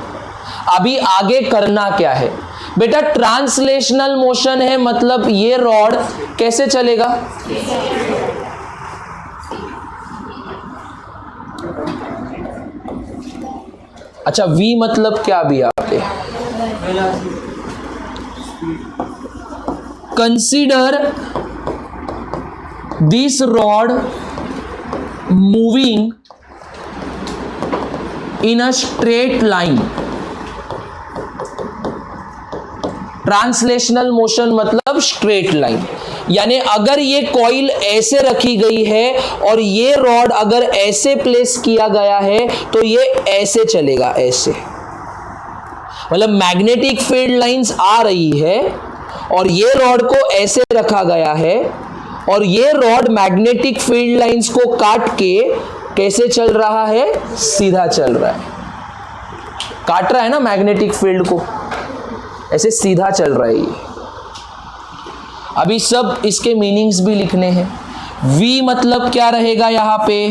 अभी आगे करना क्या है बेटा, ट्रांसलेशनल मोशन है, मतलब ये रॉड कैसे चलेगा, अच्छा V मतलब क्या भी यहाँ पे, consider this rod moving in a straight line. Translational motion मतलब स्ट्रेट लाइन. यानी अगर ये कॉइल ऐसे रखी गई है और ये रॉड अगर ऐसे प्लेस किया गया है तो ये ऐसे चलेगा, ऐसे. मतलब मैग्नेटिक फील्ड लाइंस आ रही है और ये रॉड को ऐसे रखा गया है और ये रॉड मैग्नेटिक फील्ड लाइंस को काट के कैसे चल रहा है, सीधा चल रहा है. काट रहा है ना मैग्नेटिक फील्ड को, ऐसे सीधा चल रहा है ये. अभी सब इसके मीनिंग्स भी लिखने हैं. V मतलब क्या रहेगा यहाँ पे,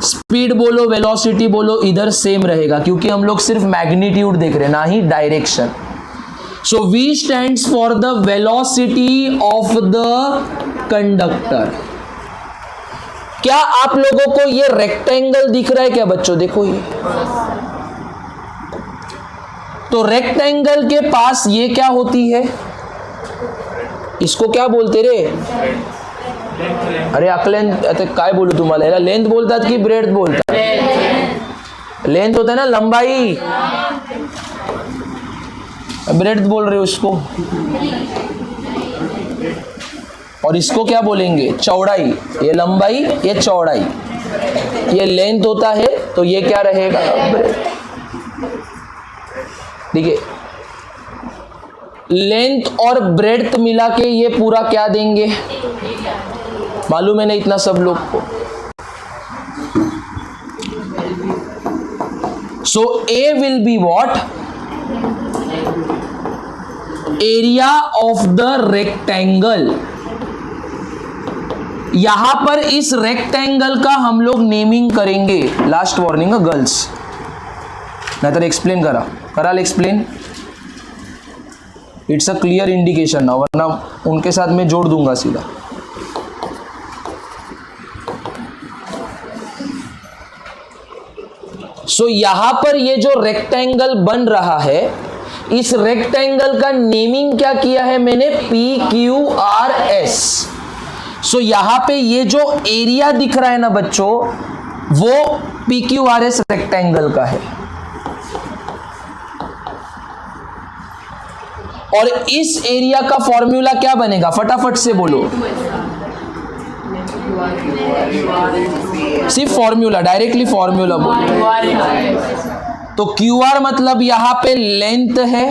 स्पीड बोलो वेलोसिटी बोलो इधर सेम रहेगा क्योंकि हम लोग सिर्फ मैग्नीट्यूड देख रहे हैं ना ही direction. So V stands for the velocity of the conductor. क्या आप लोगों को ये रेक्टेंगल दिख रहा है क्या बच्चों, देखो ये. तो रेक्टेंगल के पास ये क्या होती है, इसको क्या बोलते रे, अरे अकलेंथ, काय बोलू तुम्हाला, याला लेंथ बोलतात की ब्रेड्थ बोलतात, लेंथ होता है ना लंबाई, ब्रेड्थ बोल रहे हो उसको. और इसको क्या बोलेंगे, चौड़ाई. ये लंबाई, ये चौड़ाई, ये लेंथ होता है तो ये क्या रहेगा, ब्रेड्थ. देखिए लेंथ और ब्रेड्थ मिला के ये पूरा क्या देंगे, मालूम है ना इतना सब लोग को. So A will be what, area of the rectangle. यहां पर इस रेक्टेंगल का हम लोग नेमिंग करेंगे. लास्ट वार्निंग गर्ल्स, नहीं तो एक्सप्लेन कराल explain. It's a clear indication ना, वरना उनके साथ मैं जोड़ दूंगा सीधा. सो यहां पर ये जो रेक्टेंगल बन रहा है, इस रेक्टेंगल का नेमिंग क्या किया है मैंने, PQRS. सो यहां पे ये जो एरिया दिख रहा है ना बच्चों, वो PQRS रेक्टेंगल का है. और इस एरिया का फॉर्मूला क्या बनेगा, फटाफट से बोलो. सिर्फ फॉर्मूला, डायरेक्टली फॉर्मूला बोलो. तो QR मतलब यहां पे लेंथ है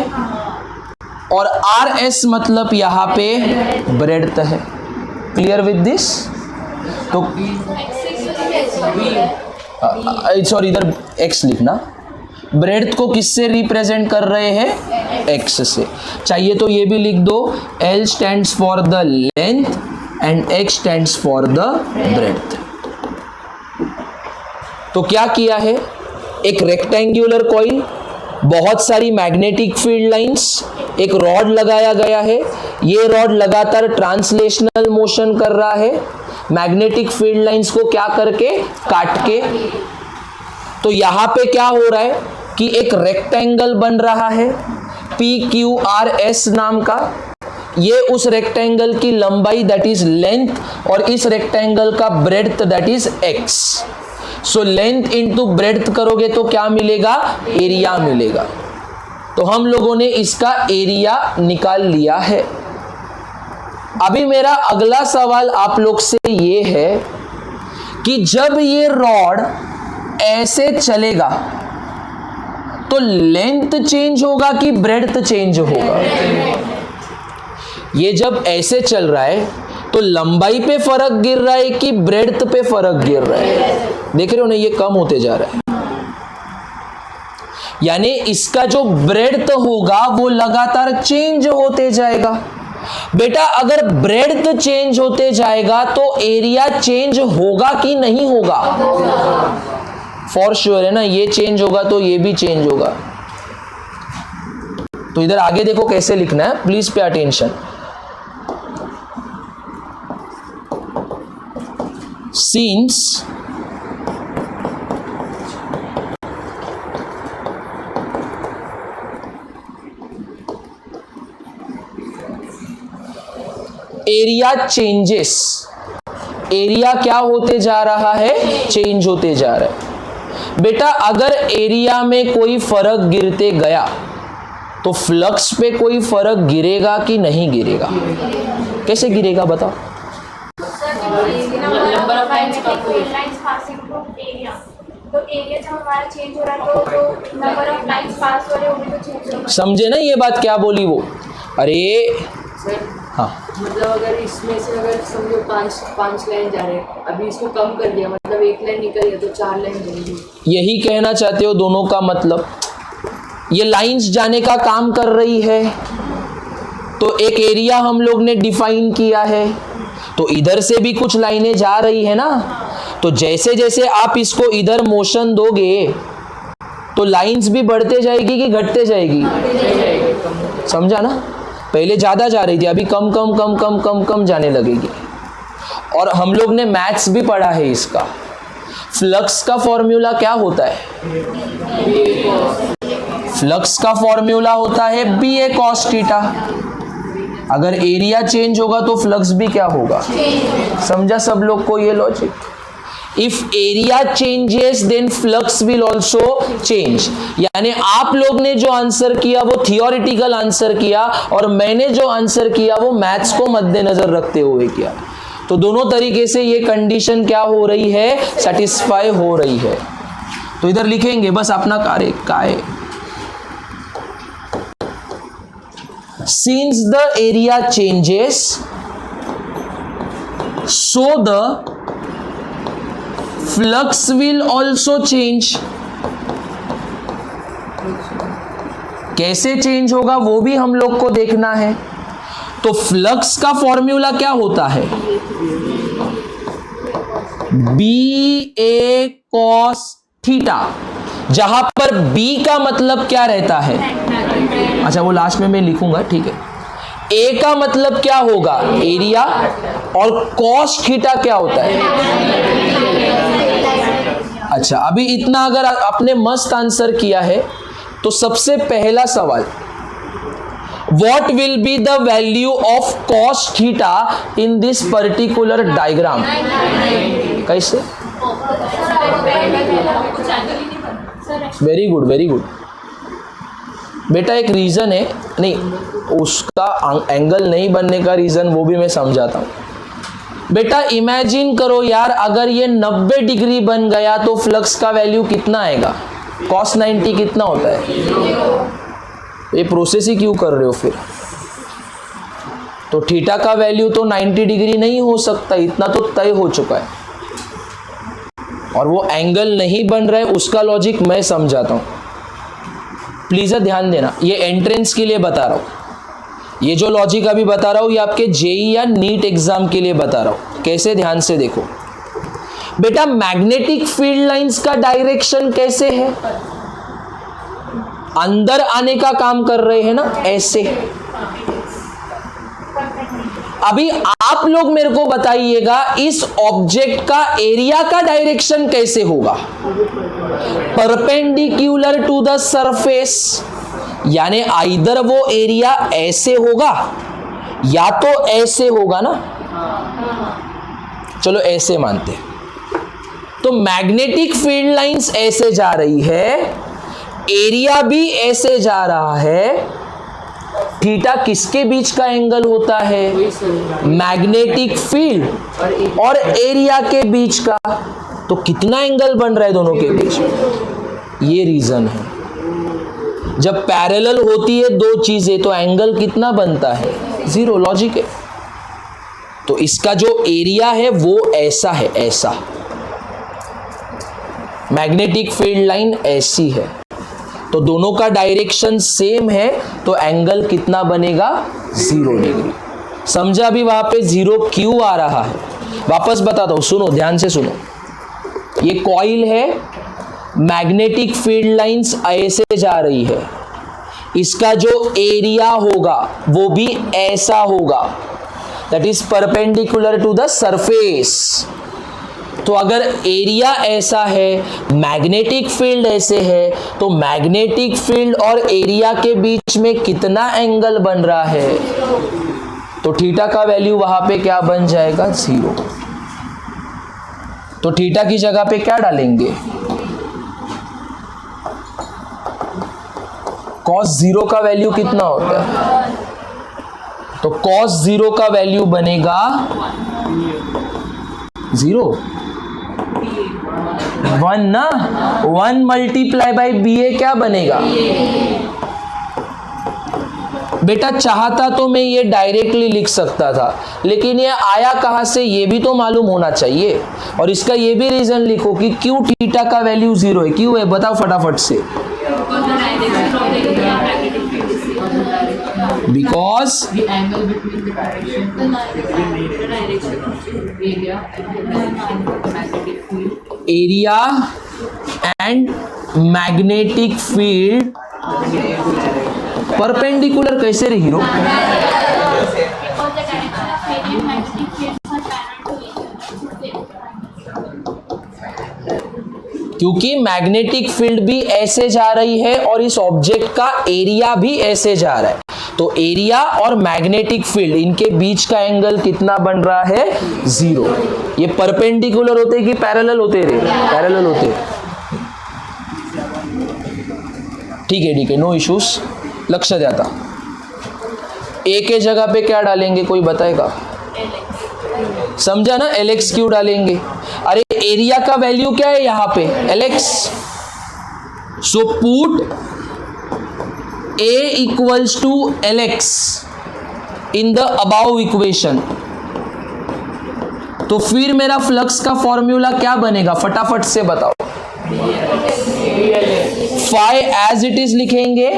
और RS मतलब यहां पे ब्रेड्थ है. Clear with this. तो सॉरी इधर X लिखना. ब्रेड्थ को किससे रिप्रेजेंट कर रहे हैं? एक्स से। चाहिए तो ये भी लिख दो, L stands for the length and X stands for the breadth. तो क्या किया है, एक रेक्टेंगुलर कॉइल, बहुत सारी मैग्नेटिक फील्ड लाइंस, एक रॉड लगाया गया है। ये रॉड लगातार ट्रांसलेशनल मोशन कर रहा है मैग्नेटिक फील्ड लाइंस को क्या करके, काट के। तो यहां पे क्या हो रहा है कि एक रेक्टेंगल बन रहा है PQRS नाम का। ये उस रेक्टेंगल की लंबाई दैट इज लेंथ, और इस रेक्टेंगल का breadth that is x। So length into breadth करोगे तो क्या मिलेगा? एरिया मिलेगा। तो हम लोगों ने इसका एरिया निकाल लिया है। अभी मेरा अगला सवाल आप लोग से ये है कि जब ये रॉड ऐसे चलेगा तो लेंथ चेंज होगा कि ब्रेड्थ चेंज होगा? ये जब ऐसे चल रहा है तो लंबाई पे फर्क गिर रहा है कि ब्रेड्थ पे फर्क गिर रहा है? देख रहे हो ना, ये कम होते जा रहा है। यानी इसका जो ब्रेड्थ होगा वो लगातार चेंज होते जाएगा। बेटा अगर ब्रेड्थ चेंज होते जाएगा तो एरिया चेंज होगा कि नहीं होगा? फॉर श्योर है ना, ये चेंज होगा तो ये भी चेंज होगा। तो इधर आगे देखो कैसे लिखना है, please pay attention. Since area changes, area क्या होते जा रहा है? चेंज होते जा रहा है। बेटा अगर एरिया में कोई फर्क गिरते गया तो फ्लक्स पे कोई फर्क गिरेगा कि नहीं गिरेगा? कैसे गिरेगा बताओ? तो एरिया जब हमारा चेंज हो रहा है तो नंबर ऑफ लाइंस पास हो रहे हैं वो भी तो चेंज होगा। समझे ना ये बात क्या बोली वो? अरे हाँ, मतलब अगर इसमें से अगर समझो पांच लाइन जा रहे हैं, अभी इसको कम कर दिया, मतलब एक लाइन निकल गया तो 4 लाइन जाएगी। यही कहना चाहते हो दोनों का मतलब? ये लाइंस जाने का काम कर रही है तो एक एरिया हम लोग ने डिफाइन किया है, तो इधर से भी कुछ लाइनें जा रही है ना। तो जैसे जैसे आप इसको इधर मोशन दोगे तो लाइंस भी बढ़ते जाएगी कि घटते जाएगी? समझा ना? पहले ज्यादा जा रही थी, अभी कम कम कम कम कम कम जाने लगेगी। और हम लोग ने मैथ्स भी पढ़ा है इसका। फ्लक्स का फॉर्मूला क्या होता है? फ्लक्स का फॉर्मूला होता है BA cos थीटा। अगर एरिया चेंज होगा तो फ्लक्स भी क्या होगा? समझा सब लोग को ये logic? If area changes then flux will also change. यानी आप लोग ने जो आंसर किया वो थियोरिटिकल आंसर किया और मैंने जो आंसर किया वो मैथ्स को मद्देनजर रखते हुए किया। तो दोनों तरीके से ये कंडीशन क्या हो रही है? सेटिस्फाई हो रही है। तो इधर लिखेंगे बस अपना कार्य का है। Since the area changes, so the flux will also change. कैसे चेंज होगा वो भी हम लोग को देखना है। तो फ्लक्स का फॉर्मूला क्या होता है? BA cos थीटा, जहां पर B का मतलब क्या रहता है? अच्छा वो लास्ट में मैं लिखूंगा, ठीक है। A का मतलब क्या होगा? एरिया। और cos थीटा क्या होता है? अच्छा अभी इतना अगर आपने मस्त आंसर किया है तो सबसे पहला सवाल, What will be the value of cos theta in this particular diagram? कैसे? वेरी गुड वेरी गुड बेटा। एक रीजन है, नहीं उसका एंगल नहीं बनने का रीजन वो भी मैं समझाता हूं। बेटा इमेजिन करो यार, अगर ये 90 डिग्री बन गया तो फ्लक्स का वैल्यू कितना आएगा? cos 90 कितना होता है? ये प्रोसेस ही क्यों कर रहे हो फिर? तो थीटा का वैल्यू तो 90 डिग्री नहीं हो सकता, इतना तो तय हो चुका है। और वो एंगल नहीं बन रहा है, उसका लॉजिक मैं समझाता हूं। प्लीज ध्यान देना, ये एंट्रेंस के लिए बता रहा हूं, ये जो लॉजिक अभी बता रहा हूं ये आपके जेई या नीट एग्जाम के लिए बता रहा हूं। कैसे, ध्यान से देखो बेटा, मैग्नेटिक फील्ड लाइंस का डायरेक्शन कैसे है, अंदर आने का काम कर रहे हैं ना, ऐसे। अभी आप लोग मेरे को बताइएगा इस ऑब्जेक्ट का एरिया का डायरेक्शन कैसे होगा, परपेंडिकुलर टू द सरफेस, यानी आइदर वो एरिया ऐसे होगा या तो ऐसे होगा ना, चलो ऐसे मानते हैं। तो मैग्नेटिक फील्ड लाइंस ऐसे जा रही है, एरिया भी ऐसे जा रहा है, थीटा किसके बीच का एंगल होता है, मैग्नेटिक फील्ड और एरिया के बीच का। तो कितना एंगल बन रहा है दोनों के बीच, ये रीजन है। जब पैरेलल होती है दो चीजें तो एंगल कितना बनता है, 0, लॉजिक है। तो इसका जो एरिया है वो ऐसा है, ऐसा मैग्नेटिक फील्ड लाइन ऐसी है, तो दोनों का डायरेक्शन सेम है, तो एंगल कितना बनेगा, 0 डिग्री। समझा अभी वहां पे 0 क्यों आ रहा है, वापस बताता हूं, सुनो ध्यान से सुनो। ये कॉइल है, मैग्नेटिक फील्ड लाइंस ऐसे जा रही है, इसका जो एरिया होगा वो भी ऐसा होगा, that is perpendicular to the surface. तो अगर एरिया ऐसा है, मैग्नेटिक फील्ड ऐसे है, तो मैग्नेटिक फील्ड और एरिया के बीच में कितना एंगल बन रहा है, तो थीटा का वैल्यू वहां पे क्या बन जाएगा, 0। तो थीटा की जगह पे क्या डालेंगे, cos 0 का वैल्यू कितना होता है, तो cos 0 का वैल्यू बनेगा 0, 1 ना, 1 मल्टीप्लाई बाई बी ए क्या बनेगा बेटा। चाहता तो मैं ये डायरेक्टली लिख सकता था, लेकिन ये आया कहां से ये भी तो मालूम होना चाहिए, और इसका ये भी रीजन लिखो कि क्यों थीटा का वैल्यू 0 है, क्यों है बताओ फटाफट से। Because the angle between the direction area and magnetic field, area and magnetic field perpendicular कैसे रही hero, Because the direction of area magnetic fields are parallel to each other. क्योंकि मैग्नेटिक फील्ड भी ऐसे जा रही है और इस ऑब्जेक्ट का एरिया भी ऐसे जा रहा है, तो एरिया और मैग्नेटिक फील्ड इनके बीच का एंगल कितना बन रहा है, 0। ये परपेंडिकुलर होते कि पैरेलल होते रे, पैरेलल होते। ठीक है, नो इश्यूज, लक्ष्य देता। ए के जगह पे क्या डालेंगे, कोई बताएगा, समझा ना, LX क्यों डालेंगे, अरे एरिया का वैल्यू क्या है यहां पे, LX, so put A equals to LX in the above equation। तो फिर मेरा फ्लक्स का फॉर्मूला क्या बनेगा, फटाफट से बताओ। फाई एज इट इज लिखेंगे,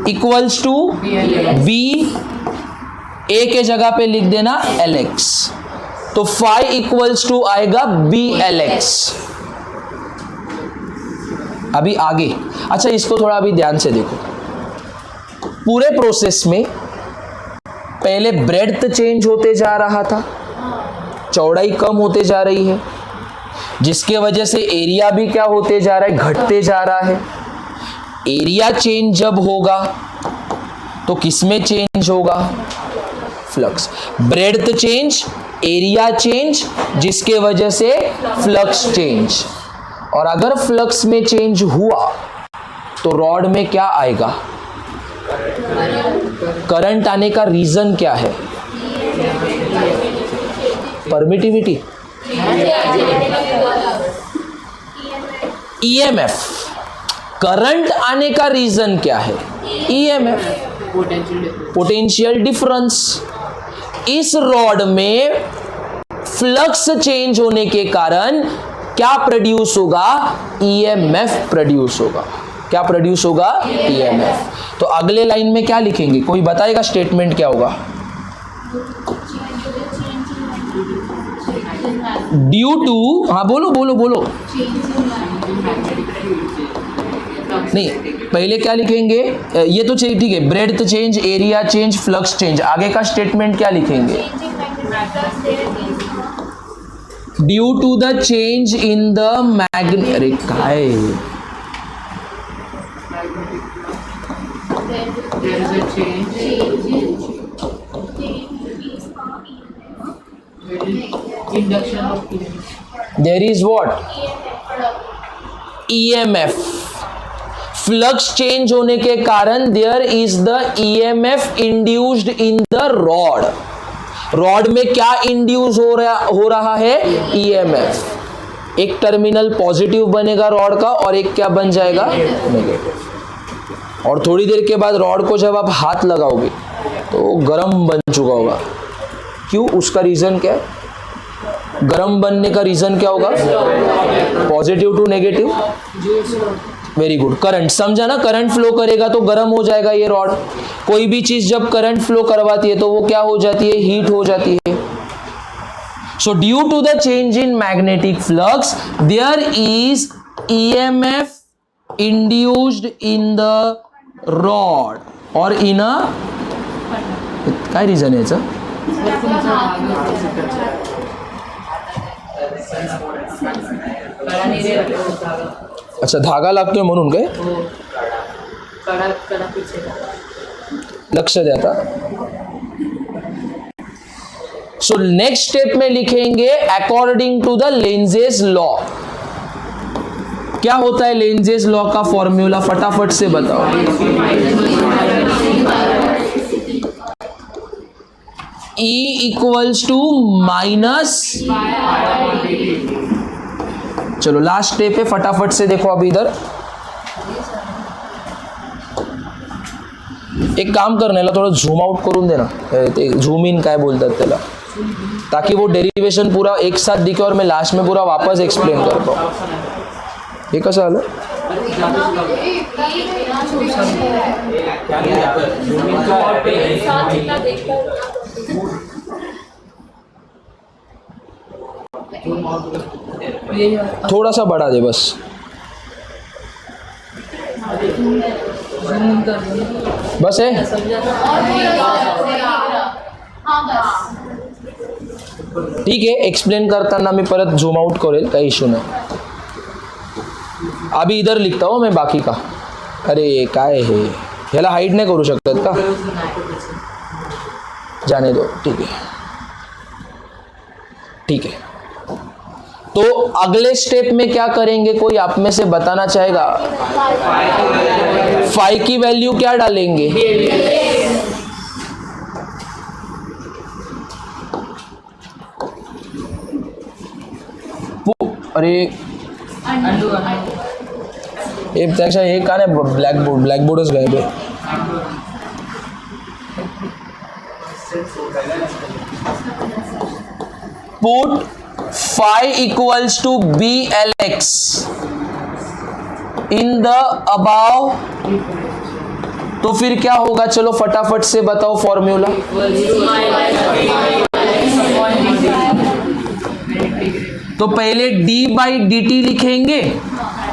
इक्वल्स टू B, A के जगह पे लिख देना LX, तो फाई इक्वल्स टू आएगा BLX। अभी आगे, अच्छा इसको थोड़ा अभी ध्यान से देखो। पूरे प्रोसेस में पहले ब्रेड्थ चेंज होते जा रहा था, चौड़ाई कम होते जा रही है, जिसके वजह से एरिया भी क्या होते जा रहा है, घटते जा रहा है। एरिया चेंज जब होगा तो किसमें चेंज होगा, flux. Breadth change, area change, जिसके वजह से फ्लक्स चेंज। और अगर फ्लक्स में चेंज हुआ तो रॉड में क्या आएगा, करंट आने का रीजन क्या है, परमिटिविटी, EMF। करंट आने का रीजन क्या है, EMF, पोटेंशियल डिफरेंस। इस रॉड में फ्लक्स चेंज होने के कारण क्या प्रोड्यूस होगा, EMF प्रोड्यूस होगा। क्या प्रोड्यूस होगा? ईएमएफ। तो अगले लाइन में क्या लिखेंगे? कोई बताएगा स्टेटमेंट क्या होगा? ड्यू टू, हाँ बोलो बोलो बोलो, नहीं पहले क्या लिखेंगे? ये तो ठीक है, breadth change, area change, flux change. आगे का स्टेटमेंट क्या लिखेंगे? Due to the change in the magnetic, अरे काय There is a change. Induction of EMF. There is what? EMF. Flux change होने के कारण there is the EMF induced in the rod. Rod में क्या इंड्यूस हो रहा है? ईएमएफ। एक टर्मिनल पॉजिटिव बनेगा रॉड का और एक क्या बन जाएगा? नेगेटिव। और थोड़ी देर के बाद रॉड को जब आप हाथ लगाओगे तो गर्म बन चुका होगा। क्यों? उसका रीजन क्या है? गर्म बनने का रीजन क्या होगा? Positive to negative. Very good. Current, समझा ना? करंट फ्लो करेगा तो गर्म हो जाएगा ये रॉड। कोई भी चीज जब करंट फ्लो करवाती है तो वो क्या हो जाती है? हीट हो जाती है। So due to the change in magnetic flux there is EMF induced in the rod और इन अ, काय रीजन आहे याचं? अच्छा, धागा लागतोय म्हणून काय? लक्ष द्या आता। सो नेक्स्ट स्टेप में लिखेंगे according to the Lenz's law. क्या होता है लेंजेस लॉ का फॉर्मूला? फटाफट से बताओ। E इक्वल्स टू माइनस, चलो लास्ट स्टेप है, फटाफट से देखो। अभी इधर एक काम करण्याला थोडं झूम आउट करून दे ना, ते झूम इन काय बोलतात त्याला, ताकि वो डेरिवेशन पूरा एक साथ दिखे और मैं लास्ट में पूरा वापस एक्सप्लेन कर पाऊँ। ये कसं आलं? थोड़ा सा बढ़ा दे बस। बस है? ठीक आहे, एक्सप्लेन करताना मी परत झूम आउट करेल, काही इश्यू नाही। अभी इधर लिखता हूँ मैं बाकी का। अरे काय है, ह्याला हाइड नहीं करू शकतात का? जाने दो, ठीक है ठीक है। तो अगले स्टेप में क्या करेंगे? कोई आप में से बताना चाहेगा? फाई की वैल्यू क्या डालेंगे? अरे त्यापेक्षा हे का नाही? ब्लॅकबोर्डच गायब आहे। Put phi equals to BLX in the above, तो फिर क्या होगा? चलो फटाफट से बताओ फॉर्मूला। तो पहले d बाई dt लिखेंगे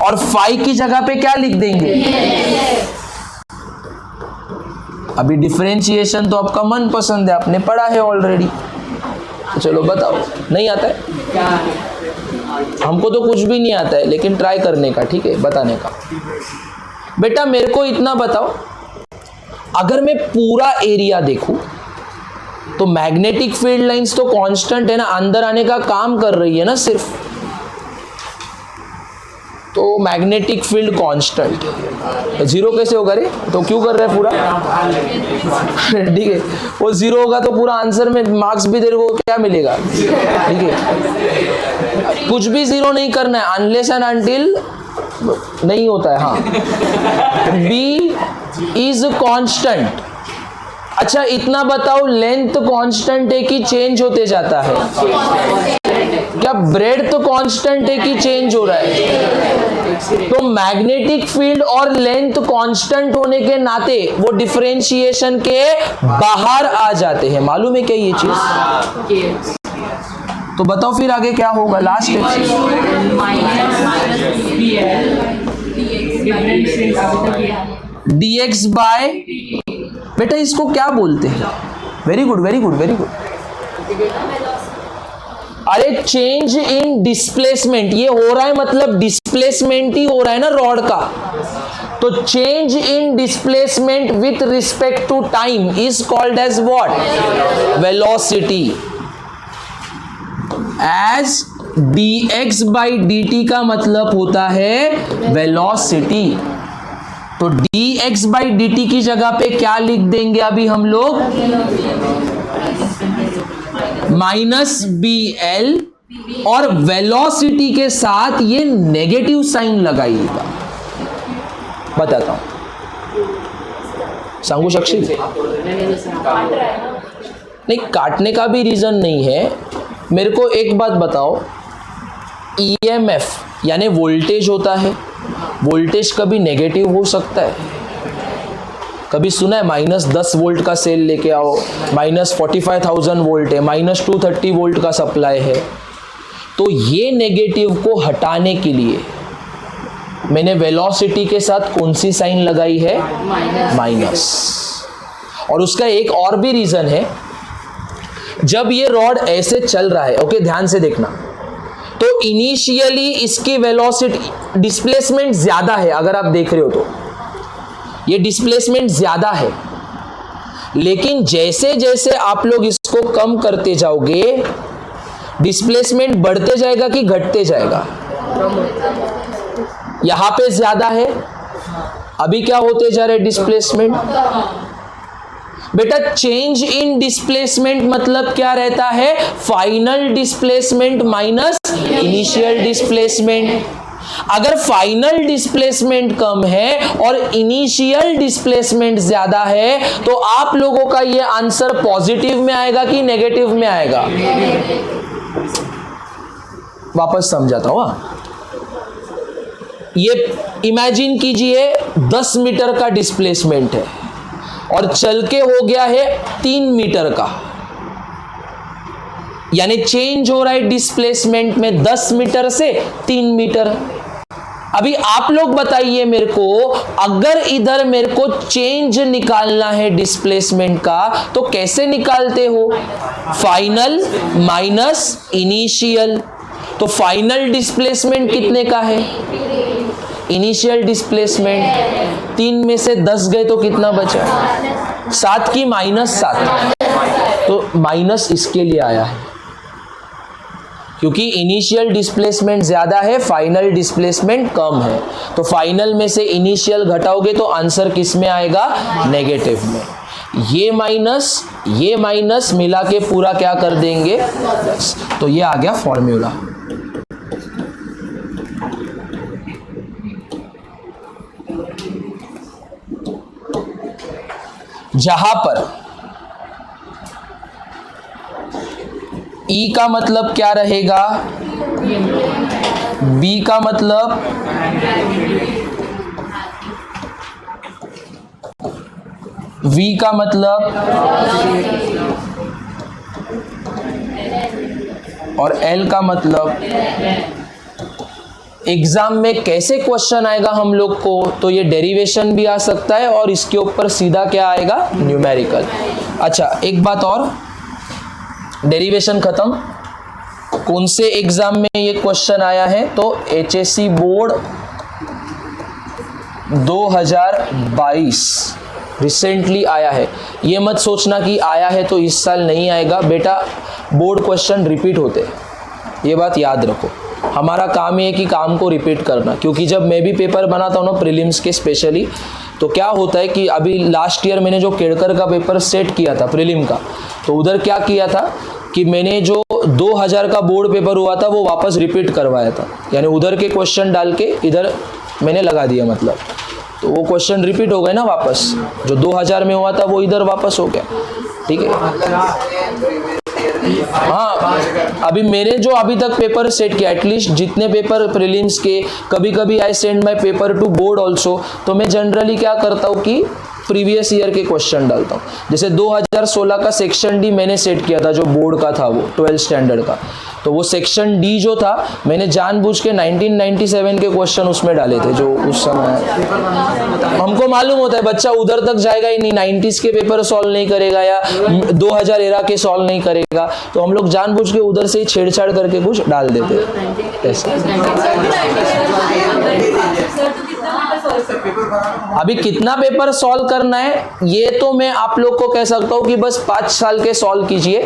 और phi की जगह पे क्या लिख देंगे? अभी डिफरेंशिएशन तो आपका मन पसंद है, आपने पढ़ा है ऑलरेडी। तो चलो बताओ। नहीं आता है? हमको तो कुछ भी नहीं आता है, लेकिन ट्राई करने का, ठीक है, बताने का। बेटा मेरे को इतना बताओ, अगर मैं पूरा एरिया देखूं तो मैग्नेटिक फील्ड लाइंस तो कांस्टेंट है ना, अंदर आने का काम कर रही है ना सिर्फ। तो मैग्नेटिक फील्ड कांस्टेंट, जीरो कैसे होगा रे? तो क्यों कर रहे हैं पूरा? ठीक है, वो जीरो होगा तो पूरा आंसर में मार्क्स भी तेरे को क्या मिलेगा? ठीक है, कुछ भी जीरो नहीं करना है, अनलेस एंड अनटिल नहीं होता है। हाँ, बी इज कांस्टेंट। अच्छा इतना बताओ, लेंथ कांस्टेंट है कि चेंज होते जाता है? क्या ब्रेड्थ कांस्टेंट है कि चेंज हो रहा है? तो मैग्नेटिक फील्ड और लेंथ कांस्टेंट होने के नाते वो डिफरेंशिएशन के बाहर आ जाते हैं। मालूम है क्या ये चीज? तो बताओ फिर आगे क्या होगा लास्ट dx बाय, बेटा इसको क्या बोलते हैं? Very good very good very good. अरे चेंज इन डिस्प्लेसमेंट, ये हो रहा है मतलब डिस्प्लेसमेंट ही हो रहा है ना रॉड का। तो change in displacement with respect to time is called as what? Velocity. As dx by dt का मतलब होता है वेलोसिटी। तो dx बाई dt की जगह पे क्या लिख देंगे अभी हम लोग? माइनस BL, और वेलोसिटी के साथ ये नेगेटिव साइन लगाइएगा। बताता हूं, सांगू शकशील? नहीं, काटने का भी रीजन नहीं है। मेरे को एक बात बताओ, EMF यानी वोल्टेज होता है, वोल्टेज कभी नेगेटिव हो सकता है? कभी सुना है -10 वोल्ट का सेल लेके आओ, -45,000 वोल्ट है, -230 वोल्ट का सप्लाई है। तो ये नेगेटिव को हटाने के लिए मैंने वेलोसिटी के साथ कौन सी साइन लगाई है? माइनस। और उसका एक और भी रीजन है, जब ये रॉड ऐसे चल रहा है, ओके ध्यान से देखना, तो इनिशियली इसकी वेलोसिटी डिस्प्लेसमेंट ज्यादा है। अगर आप देख रहे हो तो ये डिस्प्लेसमेंट ज्यादा है, लेकिन जैसे जैसे आप लोग इसको कम करते जाओगे डिस्प्लेसमेंट बढ़ते जाएगा कि घटते जाएगा? यहां पे ज्यादा है, अभी क्या होते जा रहे हैं? डिस्प्लेसमेंट। बेटा चेंज इन डिस्प्लेसमेंट मतलब क्या रहता है? Final displacement minus initial displacement. अगर फाइनल डिस्प्लेसमेंट कम है और इनिशियल डिस्प्लेसमेंट ज्यादा है, तो आप लोगों का ये आंसर पॉजिटिव में आएगा कि नेगेटिव में आएगा? वापस समझाता हूं। ये इमेजिन कीजिए 10 मीटर का डिस्प्लेसमेंट है और चल के हो गया है 3 मीटर का, यानी चेंज हो रहा है डिस्प्लेसमेंट में 10 मीटर से 3 मीटर। अभी आप लोग बताइए मेरे को, अगर इधर मेरे को चेंज निकालना है डिस्प्लेसमेंट का तो कैसे निकालते हो? Final minus initial. तो फाइनल डिस्प्लेसमेंट कितने का है? इनिशियल डिस्प्लेसमेंट 3 में से 10 गए तो कितना बचा? 7 की -7, तो माइनस इसके लिए आया है क्योंकि इनिशियल डिस्प्लेसमेंट ज्यादा है, फाइनल डिस्प्लेसमेंट कम है। तो फाइनल में से इनिशियल घटाओगे तो आंसर किस में आएगा? नेगेटिव में। ये माइनस मिला के पूरा क्या कर देंगे? प्लस। तो ये आ गया फॉर्मूला। जहां पर E का मतलब क्या रहेगा? B का मतलब V का मतलब और L का मतलब। एग्जाम में कैसे क्वेश्चन आएगा हम लोग को? तो ये डेरिवेशन भी आ सकता है और इसके ऊपर सीधा क्या आएगा? न्यूमेरिकल। अच्छा एक बात और, डेरिवेशन खत्म। कौन से एग्जाम में ये क्वेश्चन आया है? तो HSC बोर्ड 2022 रिसेंटली आया है। ये मत सोचना कि आया है तो इस साल नहीं आएगा। बेटा बोर्ड क्वेश्चन रिपीट होते हैं, ये बात याद रखो। हमारा काम ये है कि काम को रिपीट करना, क्योंकि जब मैं भी पेपर बनाता हूँ ना प्रीलिम्स के स्पेशली, तो क्या होता है कि अभी लास्ट ईयर मैंने जो केड़कर का पेपर सेट किया था प्रीलिम का, तो उधर क्या किया था कि मैंने जो 2000 का बोर्ड पेपर हुआ था वो वापस रिपीट करवाया था, यानी उधर के क्वेश्चन डाल के इधर मैंने लगा दिया, मतलब तो वो क्वेश्चन रिपीट हो गए ना वापस, जो 2000 में हुआ था वो इधर वापस हो गया। ठीक है, हाँ अभी मैंने जो अभी तक पेपर सेट किया, एटलीस्ट जितने पेपर प्रीलिम्स के, कभी कभी I send my paper two board also, तो मैं जनरली क्या करता हूँ कि प्रीवियस ईयर के क्वेश्चन डालता हूँ। जैसे 2016 का सेक्शन डी मैंने सेट किया था, जो बोर्ड का था, वो 12th स्टैंडर्ड का, तो वो सेक्शन डी जो था मैंने जानबूझ के 1997 के क्वेश्चन उसमें डाले थे, जो उस समय हमको मालूम होता है बच्चा उधर तक जाएगा ही नहीं, 90s के पेपर सॉल्व नहीं करेगा या 2000 एरा के सॉल्व नहीं करेगा, तो हम लोग जानबूझ के उधर से ही छेड़छाड़ करके कुछ डाल देते ऐसा। अभी कितना पेपर सॉल्व करना है ये तो मैं आप लोग को कह सकता हूँ कि बस 5 साल के सॉल्व कीजिए,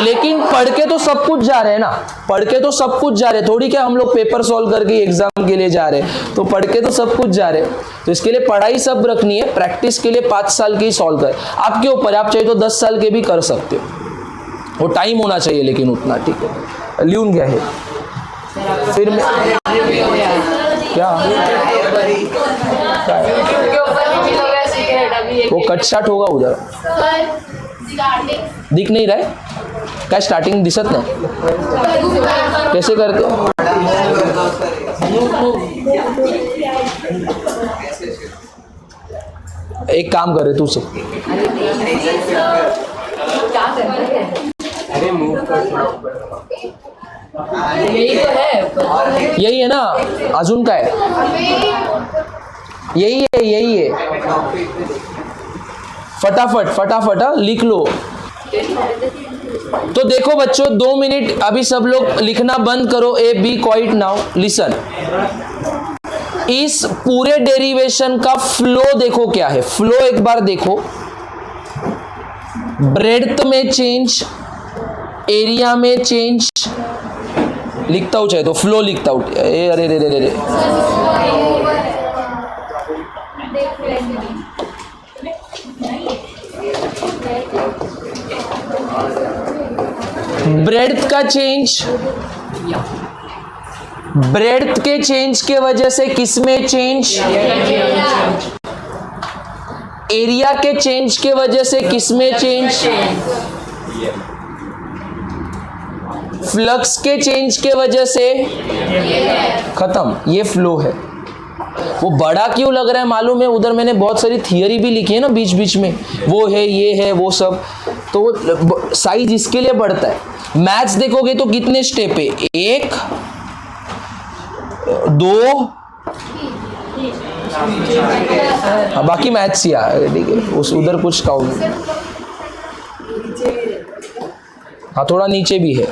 लेकिन पढ़ के तो सब कुछ जा रहे हैं ना, पढ़ के तो सब कुछ जा रहे हैं, थोड़ी क्या हम लोग पेपर सॉल्व करके एग्जाम के लिए जा रहे हैं, तो पढ़ के तो सब कुछ जा रहे हैं, तो इसके लिए पढ़ाई सब रखनी है, प्रैक्टिस के लिए 5 साल की ही सॉल्व कर, आपके ऊपर, आप चाहिए तो 10 साल के भी कर सकते हो, वो टाइम होना चाहिए लेकिन उतना, ठीक है। लियून क्या है फिर मैं क्या वो कट स्टार्ट होगा उधर, दिख नहीं रहा है क्या, स्टार्टिंग दिसत नाही, कैसे करते हो? एक काम कर रहे तू से, यही तो है, यही है ना, अजून काय, यही है, फटाफट फटाफट लिख लो। तो देखो बच्चों 2 मिनट अभी सब लोग लिखना बंद करो, ए बी क्वाइट नाउ, लिसन। इस पूरे डेरिवेशन का फ्लो देखो क्या है, फ्लो एक बार देखो, ब्रेड्थ में चेंज, एरिया में चेंज, लिखता हूँ चाहे तो फ्लो लिखता हूँ, अरे रे रे रे रे, ब्रेड्थ का चेंज, ब्रेड्थ के चेंज के वजह से किसमें चेंज, एरिया के चेंज के वजह से किसमें चेंज, फ्लक्स के चेंज के वजह से, खत्म, ये फ्लो है। वो बड़ा क्यों लग रहा है मालूम है, उधर मैंने बहुत सारी थियरी भी लिखी है ना बीच बीच में, वो है ये है वो सब, तो साइज इसके लिए बढ़ता है। मैथ्स देखोगे तो कितने स्टेप है, 1 2, बाकी मैथ्स ही है, ठीक है, उस उधर कुछ काउंट, हाँ थोड़ा नीचे भी है,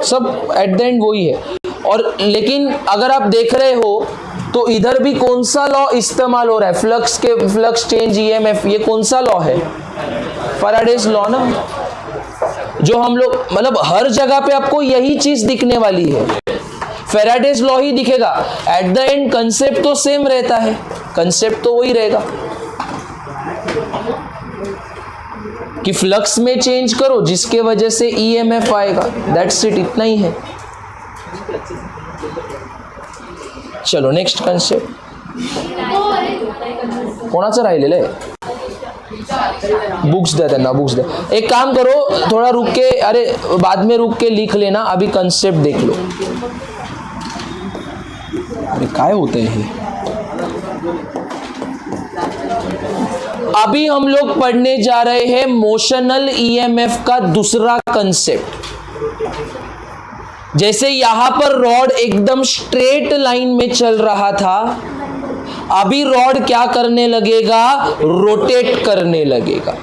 सब एट द एंड वही है। और लेकिन अगर आप देख रहे हो तो इधर भी कौन सा लॉ इस्तेमाल हो रहा है, फ्लक्स चेंज ईएमएफ, ये कौन सा लॉ है, फैराडेज लॉ ना, जो हम लोग मतलब हर जगह पे आपको यही चीज दिखने वाली है, फैराडेज लॉ ही दिखेगा, एट द एंड कंसेप्ट तो सेम रहता है, कंसेप्ट तो वही रहेगा कि फ्लक्स में चेंज करो जिसके वजह से ईएमएफ आएगा, दैट्स इट, इतना ही है। चलो नेक्स्ट कंसेप्ट, कोणाचं राहिलेलं आहे, बुक्स द्या त्यांना, बुक्स द्या, एक काम करो थोड़ा रुक के, अरे बाद में रुक के लिख लेना, अभी कंसेप्ट देख लो, अरे काय होते हैं। अभी हम लोग पढ़ने जा रहे हैं मोशनल ईएमएफ का दूसरा कंसेप्ट। जैसे यहां पर रॉड एकदम स्ट्रेट लाइन में चल रहा था, अभी रॉड क्या करने लगेगा, रोटेट करने लगेगा,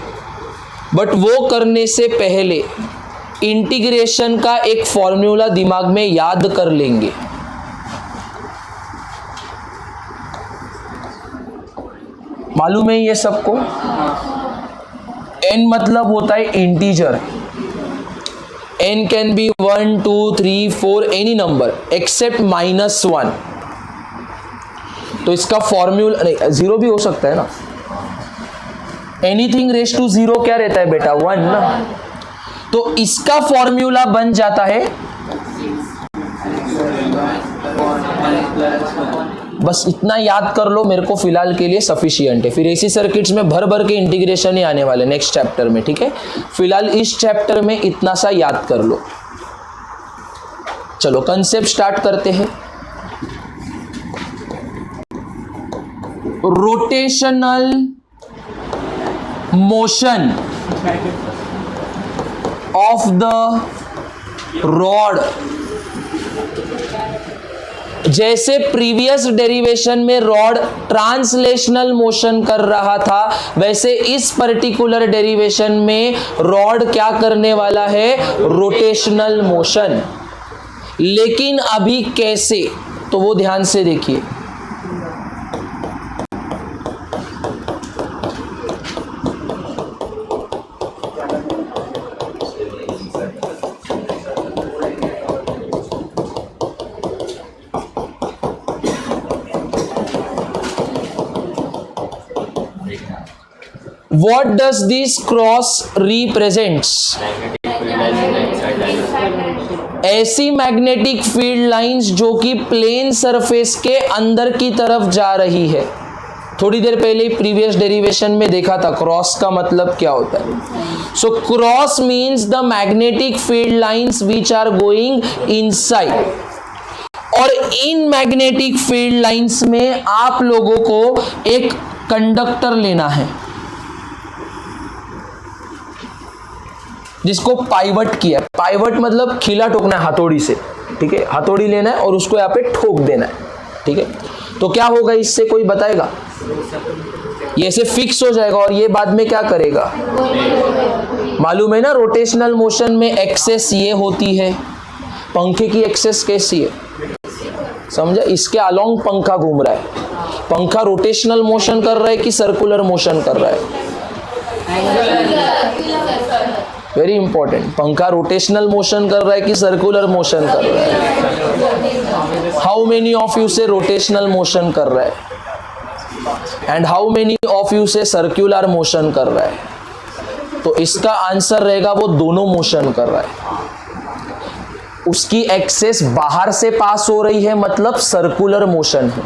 बट वो करने से पहले इंटीग्रेशन का एक फॉर्मूला दिमाग में याद कर लेंगे। मालूम है ये सबको, n मतलब होता है integer, n can be 1 2 3 4 any number except -1, तो इसका फॉर्मूला नहीं, 0 भी हो सकता है ना, एनीथिंग रेज टू 0 क्या रहता है बेटा, 1 ना, तो इसका फॉर्मूला बन जाता है बस इतना याद कर लो, मेरे को फिलहाल के लिए सफिशिएंट है। फिर एसी सर्किट्स में भर भर के इंटीग्रेशन ही आने वाले नेक्स्ट चैप्टर में, ठीक है। फिलहाल इस चैप्टर में इतना सा याद कर लो। चलो कंसेप्ट स्टार्ट करते हैं। Rotational motion of the rod. जैसे प्रीवियस डेरिवेशन में रॉड ट्रांसलेशनल मोशन कर रहा था, वैसे इस पर्टिकुलर डेरिवेशन में रॉड क्या करने वाला है, रोटेशनल मोशन। लेकिन अभी कैसे, तो वो ध्यान से देखिए। What does this cross represents? ऐसी मैग्नेटिक फील्ड लाइंस जो कि प्लेन सरफेस के अंदर की तरफ जा रही है। थोड़ी देर पहले प्रीवियस डेरिवेशन में देखा था क्रॉस का मतलब क्या होता है। So cross means the magnetic field lines which are going inside. और इन मैग्नेटिक फील्ड लाइंस में आप लोगों को एक कंडक्टर लेना है जिसको पाइवट किया। पाइवट मतलब खिला ठोकना है हथौड़ी से, ठीक है। हथौड़ी लेना है और उसको यहाँ पे ठोक देना है, ठीक है। तो क्या होगा इससे, कोई बताएगा? ये ऐसे फिक्स हो जाएगा और ये बाद में क्या करेगा, मालूम है ना। रोटेशनल मोशन में एक्सेस ये होती है, पंखे की एक्सेस कैसी है, समझा? इसके अलोंग पंखा घूम रहा है। पंखा रोटेशनल मोशन कर रहा है कि सर्कुलर मोशन कर रहा है? Very important. पंखा रोटेशनल मोशन कर रहा है कि सर्कुलर मोशन कर रहा है? हाउ मेनी ऑफ यू से रोटेशनल मोशन कर रहा है and how many of you से सर्कुलर मोशन कर रहा है? तो इसका आंसर रहेगा वो दोनों मोशन कर रहा है। उसकी एक्सेस बाहर से पास हो रही है, मतलब सर्कुलर मोशन है।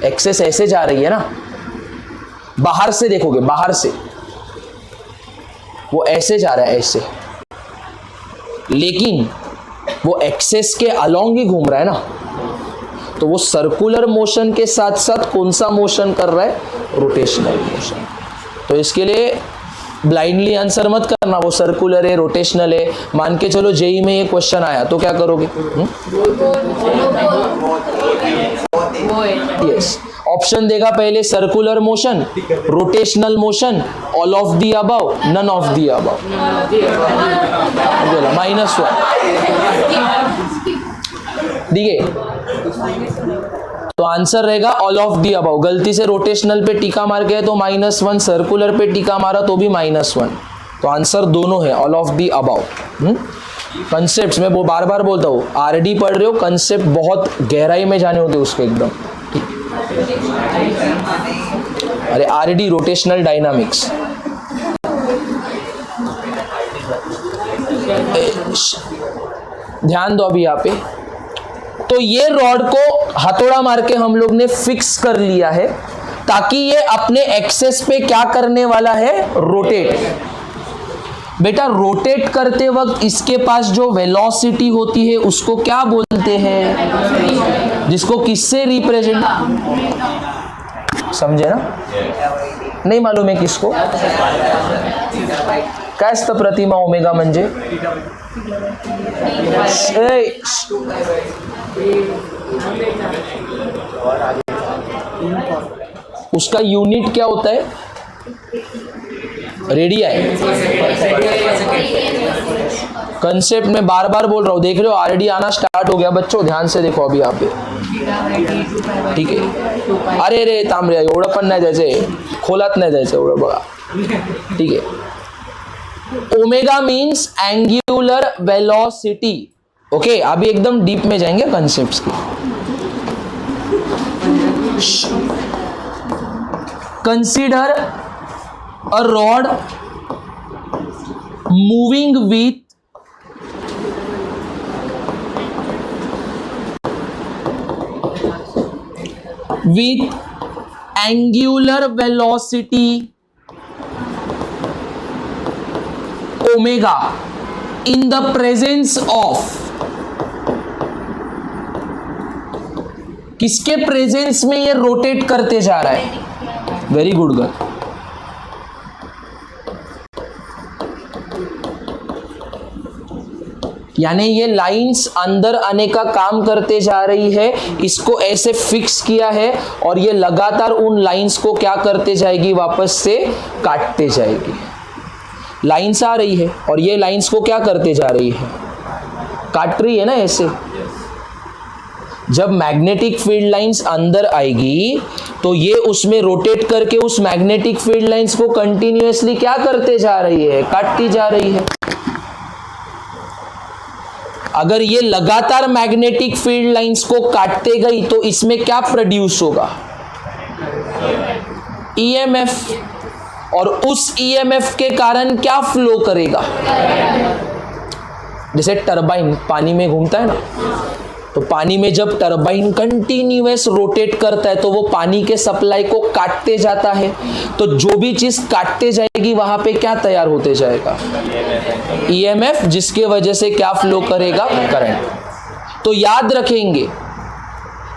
एक्सेस ऐसे जा रही है ना, बाहर से देखोगे, बाहर से वो ऐसे जा रहा है, ऐसे। लेकिन वो एक्सेस के अलोंग ही घूम रहा है ना, तो वो सर्कुलर मोशन के साथ साथ कौन सा मोशन कर रहा है, रोटेशनल मोशन। तो इसके लिए ब्लाइंडली आंसर मत करना, वो सर्कुलर है, रोटेशनल है। मान के चलो जेई में ये क्वेश्चन आया तो क्या करोगे? यस, ऑप्शन देगा पहले circular motion, rotational motion, all of the above, none of the above. बोला -1, ठीक है। तो आंसर रहेगा ऑल ऑफ दी अबव। गलती से रोटेशनल पे टीका मार गए तो -1, सर्कुलर पे टीका मारा तो भी -1। तो आंसर दोनों है, all of the above. Concept में वो बार बार बोलता हूँ, आरडी पढ़ रहे हो, कंसेप्ट बहुत गहराई में जाने होते उसके एकदम। अरे आरडी रोटेशनल डायनामिक्स। ध्यान दो अभी यहाँ पे। तो ये रॉड को हथौड़ा मार के हम लोग ने फिक्स कर लिया है ताकि ये अपने एक्सेस पे क्या करने वाला है, रोटेट। बेटा रोटेट करते वक्त इसके पास जो वेलोसिटी होती है उसको क्या बोलते हैं, जिसको किससे रिप्रेजेंट, समझे ना? नहीं मालूम है किसको? काय असतं प्रतिमा ओमेगा म्हणजे? उसका यूनिट क्या होता है, रेडियाई। कंसेप्ट में बार बार बोल रहा हूं, देख रहे हो आरडी आना स्टार्ट हो गया बच्चों, ध्यान से देखो अभी यहाँ पे, ठीक है। अरे रे तांबड्या, एवढं पण नाही जायचंय, खोलात नाही जायचं एवढं बघा, ठीक है। Omega means angular velocity. Okay, अभी एकदम डीप में जाएंगे कंसेप्ट्स की। Consider a rod moving with with angular velocity omega in the presence of, किसके प्रेजेंस में ये रोटेट करते जा रहा है? Very good girl. यानी ये लाइंस अंदर आने का काम करते जा रही है, इसको ऐसे फिक्स किया है और ये लगातार उन लाइंस को क्या करते जाएगी, वापस से काटते जाएगी। लाइंस आ रही है और ये लाइंस को क्या करते जा रही है, काट रही है ना ऐसे। जब मैग्नेटिक फील्ड लाइंस अंदर आएगी तो ये उसमें रोटेट करके उस मैग्नेटिक फील्ड लाइंस को कंटिन्यूअसली क्या करते जा रही है, काटती जा रही है। अगर ये लगातार मैग्नेटिक फील्ड लाइंस को काटते गई तो इसमें क्या प्रोड्यूस होगा, ईएमएफ, और उस ईएमएफ के कारण क्या फ्लो करेगा, जैसे टरबाइन पानी में घूमता है ना, तो पानी में जब टरबाइन कंटिन्यूअस रोटेट करता है तो वो पानी के सप्लाई को काटते जाता है, तो जो भी चीज काटते जाएगी वहां पे क्या तैयार होते जाएगा, ईएमएफ, जिसके वजह से क्या फ्लो करेगा, करंट। तो याद रखेंगे,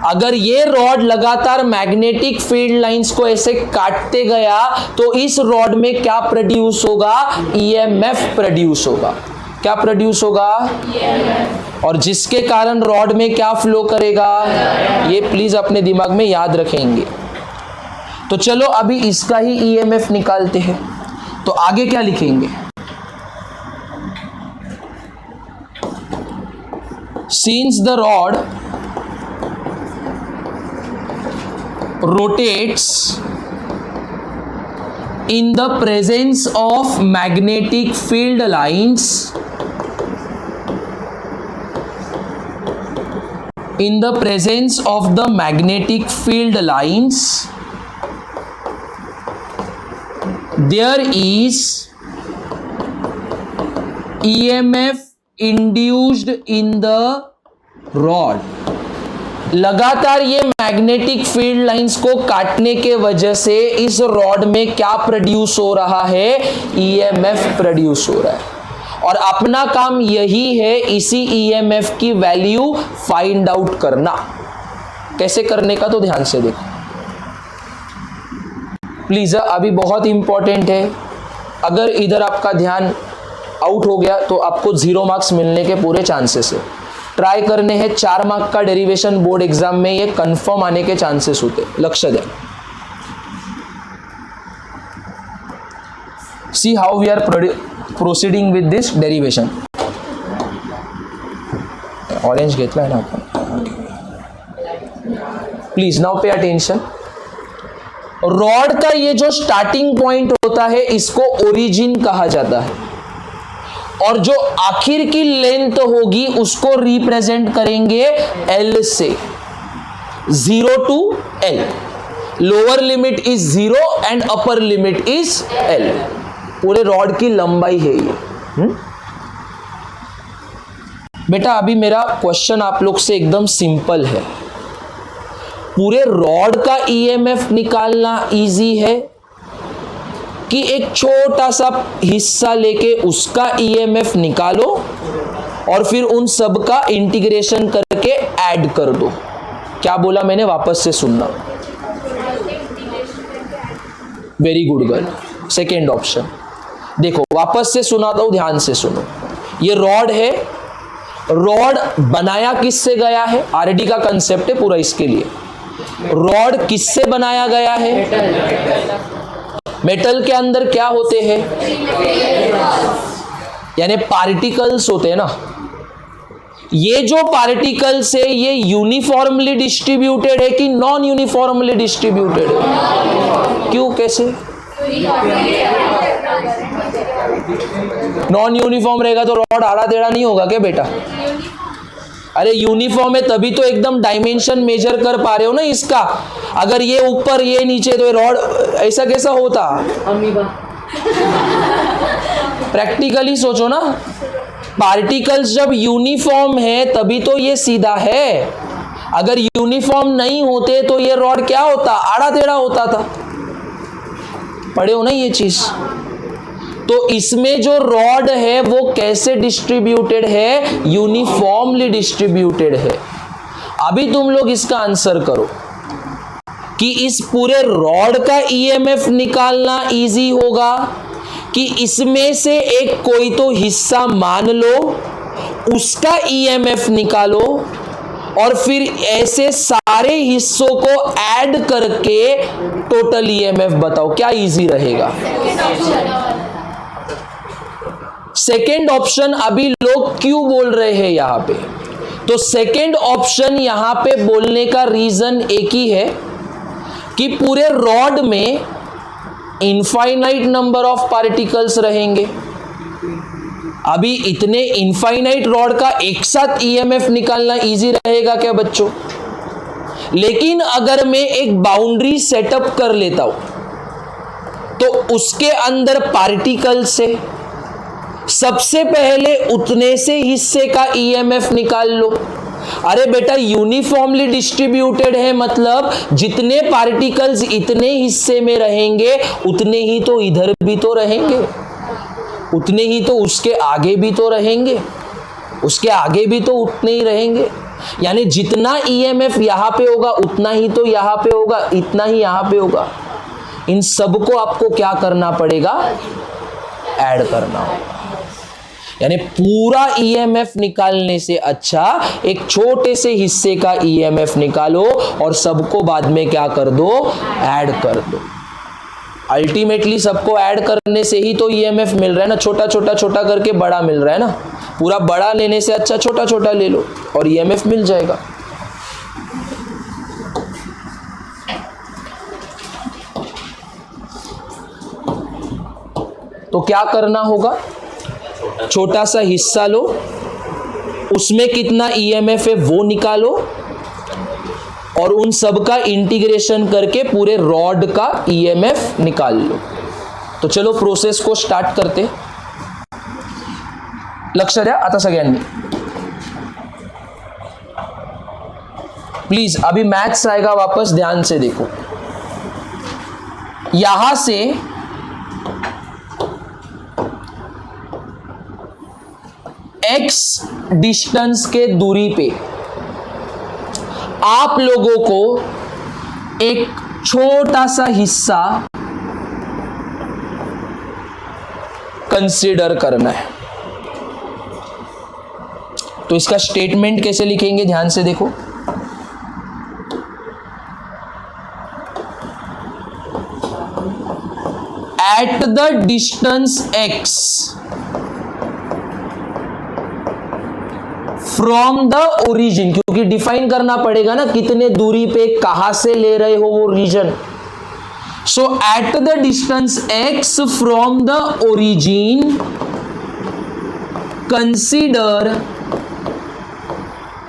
अगर ये रॉड लगातार मैग्नेटिक फील्ड लाइंस को ऐसे काटते गया तो इस रॉड में क्या प्रोड्यूस होगा, ईएमएफ प्रोड्यूस होगा। क्या प्रोड्यूस होगा, और जिसके कारण रॉड में क्या फ्लो करेगा, ये प्लीज अपने दिमाग में याद रखेंगे। तो चलो अभी इसका ही ईएमएफ निकालते हैं। तो आगे क्या लिखेंगे, since the rod rotates in the presence of magnetic field lines, in the presence of the magnetic field lines, there is EMF induced in the rod। लगातार ये मैग्नेटिक फील्ड लाइंस को काटने के वजह से इस रॉड में क्या प्रोड्यूस हो रहा है, ईएमएफ प्रोड्यूस हो रहा है। और अपना काम यही है, इसी ईएमएफ की वैल्यू फाइंड आउट करना। कैसे करने का तो ध्यान से देखो प्लीज, अभी बहुत इंपॉर्टेंट है। अगर इधर आपका ध्यान आउट हो गया तो आपको 0 मार्क्स मिलने के पूरे चांसेस है। ट्राई करने हैं 4 मार्क का डेरिवेशन बोर्ड एग्जाम में, ये कंफर्म आने के चांसेस होते। लक्ष्य दें, see how we are proceeding with this derivation. Orange घेतला है ना आपण, please now pay attention. Rod का ये जो स्टार्टिंग पॉइंट होता है इसको ओरिजिन कहा जाता है, और जो आखिर की लेंथ होगी उसको रिप्रेजेंट करेंगे L से, 0 to L। Lower limit is 0 and upper limit is L। पूरे रॉड की लंबाई है ये। बेटा अभी मेरा क्वेश्चन आप लोग से एकदम सिंपल है, पूरे रॉड का ईएमएफ निकालना इजी है कि एक छोटा सा हिस्सा लेके उसका ईएमएफ निकालो और फिर उन सब का इंटीग्रेशन करके ऐड कर दो। क्या बोला मैंने, वापस से सुनना। Very good girl, second option. देखो वापस से सुनाता हूं, ध्यान से सुनो। ये रॉड है, रॉड बनाया किससे गया है, आरडी का कंसेप्ट है पूरा इसके लिए। रॉड किससे बनाया गया है, मेटल के अंदर क्या होते हैं, यानी पार्टिकल्स होते हैं ना। ये जो पार्टिकल्स है ये यूनिफॉर्मली डिस्ट्रीब्यूटेड है कि नॉन यूनिफॉर्मली डिस्ट्रीब्यूटेड है, क्यों, कैसे? नॉन यूनिफॉर्म रहेगा तो रॉड आड़ा टेढ़ा नहीं होगा क्या बेटा? अरे यूनिफॉर्म है तभी तो एकदम डायमेंशन मेजर कर पा रहे हो ना इसका। अगर ये ऊपर ये नीचे तो रॉड ऐसा कैसा होता? प्रैक्टिकली सोचो ना, पार्टिकल्स जब यूनिफॉर्म है तभी तो ये सीधा है। अगर यूनिफॉर्म नहीं होते तो ये रॉड क्या होता, आड़ा टेढ़ा होता था। पढ़े हो ना ये चीज? तो इसमें जो रॉड है वो कैसे डिस्ट्रीब्यूटेड है, यूनिफॉर्मली डिस्ट्रीब्यूटेड है। अभी तुम लोग इसका आंसर करो कि इस पूरे रॉड का ईएमएफ निकालना इजी होगा कि इसमें से एक कोई तो हिस्सा मान लो, उसका ईएमएफ निकालो और फिर ऐसे सारे हिस्सों को ऐड करके टोटल ईएमएफ बताओ, क्या इजी रहेगा? सेकेंड ऑप्शन अभी लोग क्यों बोल रहे हैं यहां पे? तो सेकेंड ऑप्शन यहां पे बोलने का रीजन एक ही है कि पूरे रॉड में इनफाइनाइट नंबर ऑफ पार्टिकल्स रहेंगे। अभी इतने इनफाइनाइट रॉड का एक साथ ईएमएफ निकालना इजी रहेगा क्या बच्चों? लेकिन अगर मैं एक बाउंड्री सेटअप कर लेता हूं तो उसके अंदर पार्टिकल्स है, सबसे पहले उतने से हिस्से का ईएमएफ निकाल लो। अरे बेटा यूनिफॉर्मली डिस्ट्रीब्यूटेड है, मतलब जितने पार्टिकल्स इतने हिस्से में रहेंगे उतने ही तो इधर भी तो रहेंगे, उतने ही तो उसके आगे भी तो रहेंगे, उसके आगे भी तो उतने ही रहेंगे। यानी जितना ईएमएफ यहां पे होगा उतना ही तो यहां पे होगा, इतना ही यहां पे होगा। इन सबको आपको क्या करना पड़ेगा, ऐड करना होगा। यानी पूरा ईएमएफ निकालने से अच्छा एक छोटे से हिस्से का ईएमएफ निकालो और सबको बाद में क्या कर दो, ऐड कर दो। अल्टीमेटली सबको ऐड करने से ही तो ईएमएफ मिल रहा है ना, छोटा छोटा छोटा करके बड़ा मिल रहा है ना। पूरा बड़ा लेने से अच्छा छोटा छोटा ले लो और ईएमएफ मिल जाएगा। तो क्या करना होगा, छोटा सा हिस्सा लो, उसमें कितना ईएमएफ है वो निकालो और उन सब का इंटीग्रेशन करके पूरे रॉड का ईएमएफ निकाल लो। तो चलो प्रोसेस को स्टार्ट करते। लक्ष द्या आता सगळ्यांनी प्लीज। अभी मैथ्स आएगा वापस, ध्यान से देखो। यहां से x डिस्टेंस के दूरी पे आप लोगों को एक छोटा सा हिस्सा कंसीडर करना है। तो इसका स्टेटमेंट कैसे लिखेंगे, ध्यान से देखो। Eight the distance x from the origin, क्योंकि डिफाइन करना पड़ेगा ना कितने दूरी पे कहां से ले रहे हो वो reason. So at the distance x from the origin consider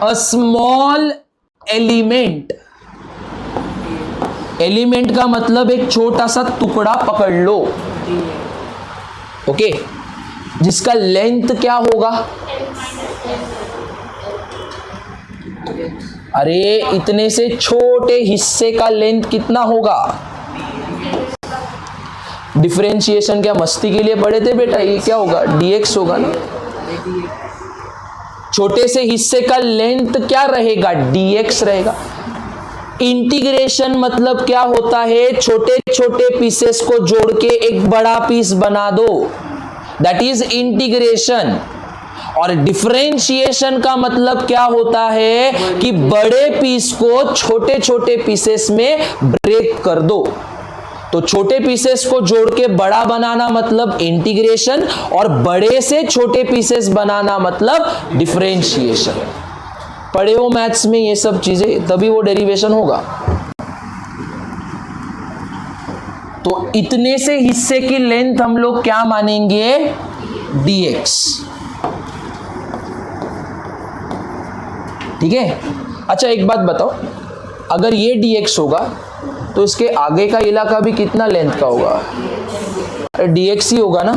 a small element. Element का मतलब एक छोटा सा टुकड़ा पकड़ लो, ओके, जिसका लेंथ क्या होगा, अरे इतने से छोटे हिस्से का लेंथ कितना होगा। डिफरेंशिएशन क्या मस्ती के लिए पढ़े थे बेटा, ये क्या होगा, dx होगा ना। छोटे से हिस्से का लेंथ क्या रहेगा, dx रहेगा। इंटीग्रेशन मतलब क्या होता है, छोटे छोटे पीसेस को जोड़ के एक बड़ा पीस बना दो, दैट इज इंटीग्रेशन। और डिफरेंशिएशन का मतलब क्या होता है कि बड़े पीस को छोटे छोटे पीसेस में ब्रेक कर दो। तो छोटे पीसेस को जोड़ के बड़ा बनाना मतलब इंटीग्रेशन, और बड़े से छोटे पीसेस बनाना मतलब डिफरेंशिएशन। पढ़े हो मैथ्स में ये सब चीजें, तभी वो डेरिवेशन होगा। तो इतने से हिस्से की लेंथ हम लोग क्या मानेंगे, dx। ठीक है। अच्छा एक बात बताओ, अगर ये dx होगा तो इसके आगे का इलाका भी कितना लेंथ का होगा, dx ही होगा ना,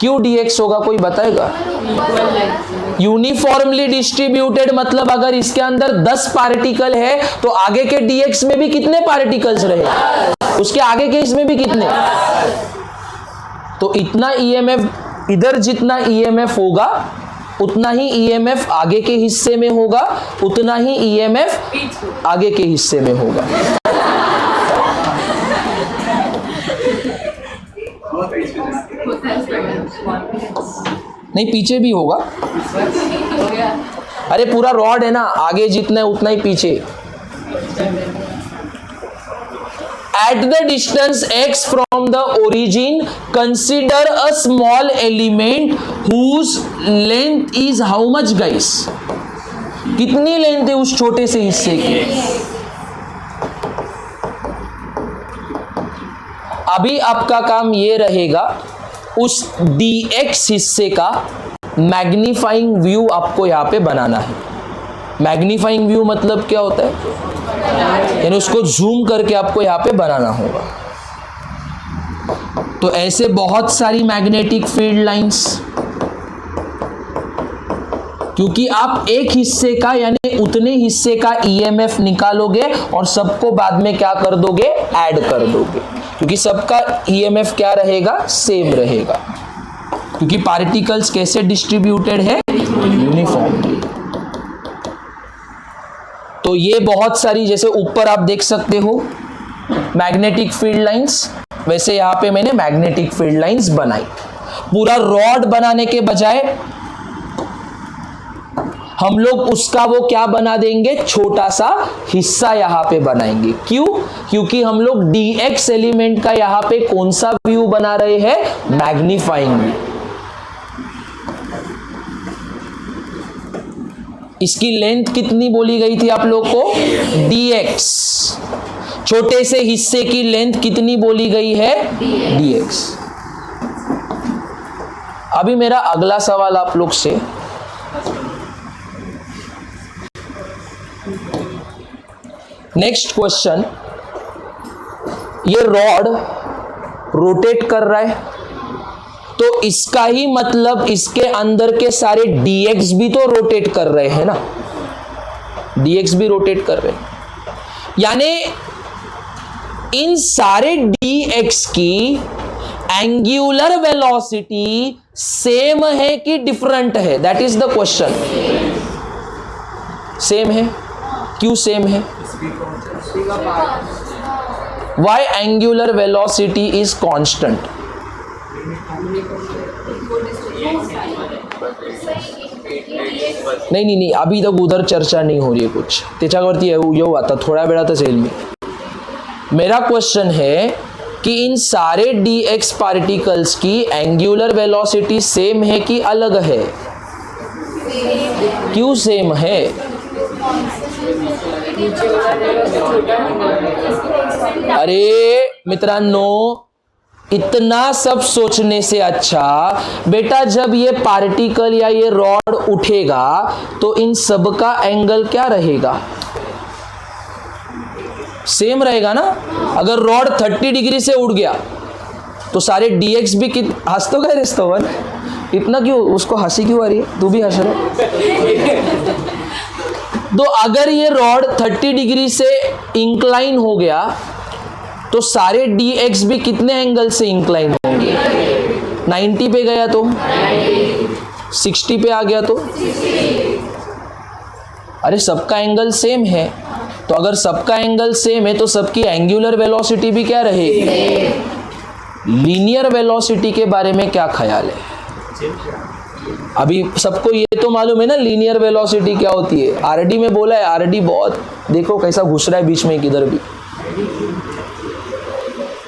क्यों dx होगा, कोई बताएगा? यूनिफॉर्मली डिस्ट्रीब्यूटेड मतलब अगर इसके अंदर 10 पार्टिकल है तो आगे के dx में भी कितने पार्टिकल्स रहे, उसके आगे के इसमें भी कितने, तो इतना EMF इधर जितना EMF होगा उतना ही EMF आगे के हिस्से में होगा, उतना ही EMF आगे के हिस्से में होगा। नहीं, पीछे भी होगा। अरे पूरा रॉड है ना, आगे जितना है उतना ही पीछे। At the distance x from the origin, consider a small element whose length is how much, guys? कितनी लेंथ है उस छोटे से हिस्से की? अभी आपका काम ये रहेगा, उस dx हिस्से का मैग्नीफाइंग व्यू आपको यहाँ पे बनाना है। मैग्नीफाइंग व्यू मतलब क्या होता है, यानी उसको जूम करके आपको यहाँ पे बनाना होगा। तो ऐसे बहुत सारी मैग्नेटिक फील्ड लाइंस, क्योंकि आप एक हिस्से का यानी उतने हिस्से का EMF निकालोगे और सबको बाद में क्या कर दोगे, ऐड कर दोगे, क्योंकि सबका EMF क्या रहेगा, सेम रहेगा, क्योंकि पार्टिकल्स कैसे डिस्ट्रीब्यूटेड है, यूनिफॉर्मली। तो ये बहुत सारी, जैसे ऊपर आप देख सकते हो मैग्नेटिक फील्ड लाइंस, वैसे यहाँ पे मैंने मैग्नेटिक फील्ड लाइंस बनाई। पूरा रॉड बनाने के बजाय हम लोग उसका वो क्या बना देंगे, छोटा सा हिस्सा यहाँ पे बनाएंगे। क्यों? क्योंकि हम लोग dx एलिमेंट का यहाँ पे कौन सा व्यू बना रहे हैं, मैग्नीफाइंग व्यू। इसकी लेंथ कितनी बोली गई थी आप लोग को, dx। छोटे से हिस्से की लेंथ कितनी बोली गई है, dx। अभी मेरा अगला सवाल आप लोग से, नेक्स्ट क्वेश्चन, ये रॉड रोटेट कर रहा है तो इसका ही मतलब इसके अंदर के सारे dx भी तो रोटेट कर रहे हैं ना, dx भी रोटेट कर रहे हैं, यानी इन सारे dx की एंगुलर वेलोसिटी सेम है कि डिफरेंट है, that is the question. Same है। क्यों सेम है? Why angular velocity is constant? नाही, अभी तक उधर चर्चा नहीं हो रही है कुछ, त्याच्यावरती येऊ आता थोड्या वेळातच येईल मी। मेरा क्वेश्चन है कि इन सारे dx पार्टिकल्स की एंगुलर वेलोसिटी सेम है कि अलग है? क्यों सेम है? अरे मित्रांनो, इतना सब सोचने से अच्छा बेटा जब ये पार्टिकल या ये रॉड उठेगा तो इन सब का एंगल क्या रहेगा, सेम रहेगा ना। अगर रॉड 30 डिग्री से उड़ गया तो सारे dx भी हंस तो गए रेस्तवन, इतना क्यों, उसको हंसी क्यों आ रही है, तू भी हंस रहा। तो अगर ये रॉड 30 डिग्री से इंक्लाइन हो गया तो सारे dx भी कितने एंगल से इंक्लाइन होंगे, 90 पे गया तो 60 पे आ गया तो, अरे सबका एंगल सेम है, तो अगर सबका एंगल सेम है तो सबकी एंगुलर वेलोसिटी भी क्या रहेगी। लीनियर वेलोसिटी के बारे में क्या ख्याल है? अभी सबको ये तो मालूम है ना लीनियर वेलोसिटी क्या होती है, आरडी में बोला है, आरडी बहुत देखो कैसा घुस रहा है बीच में किधर भी,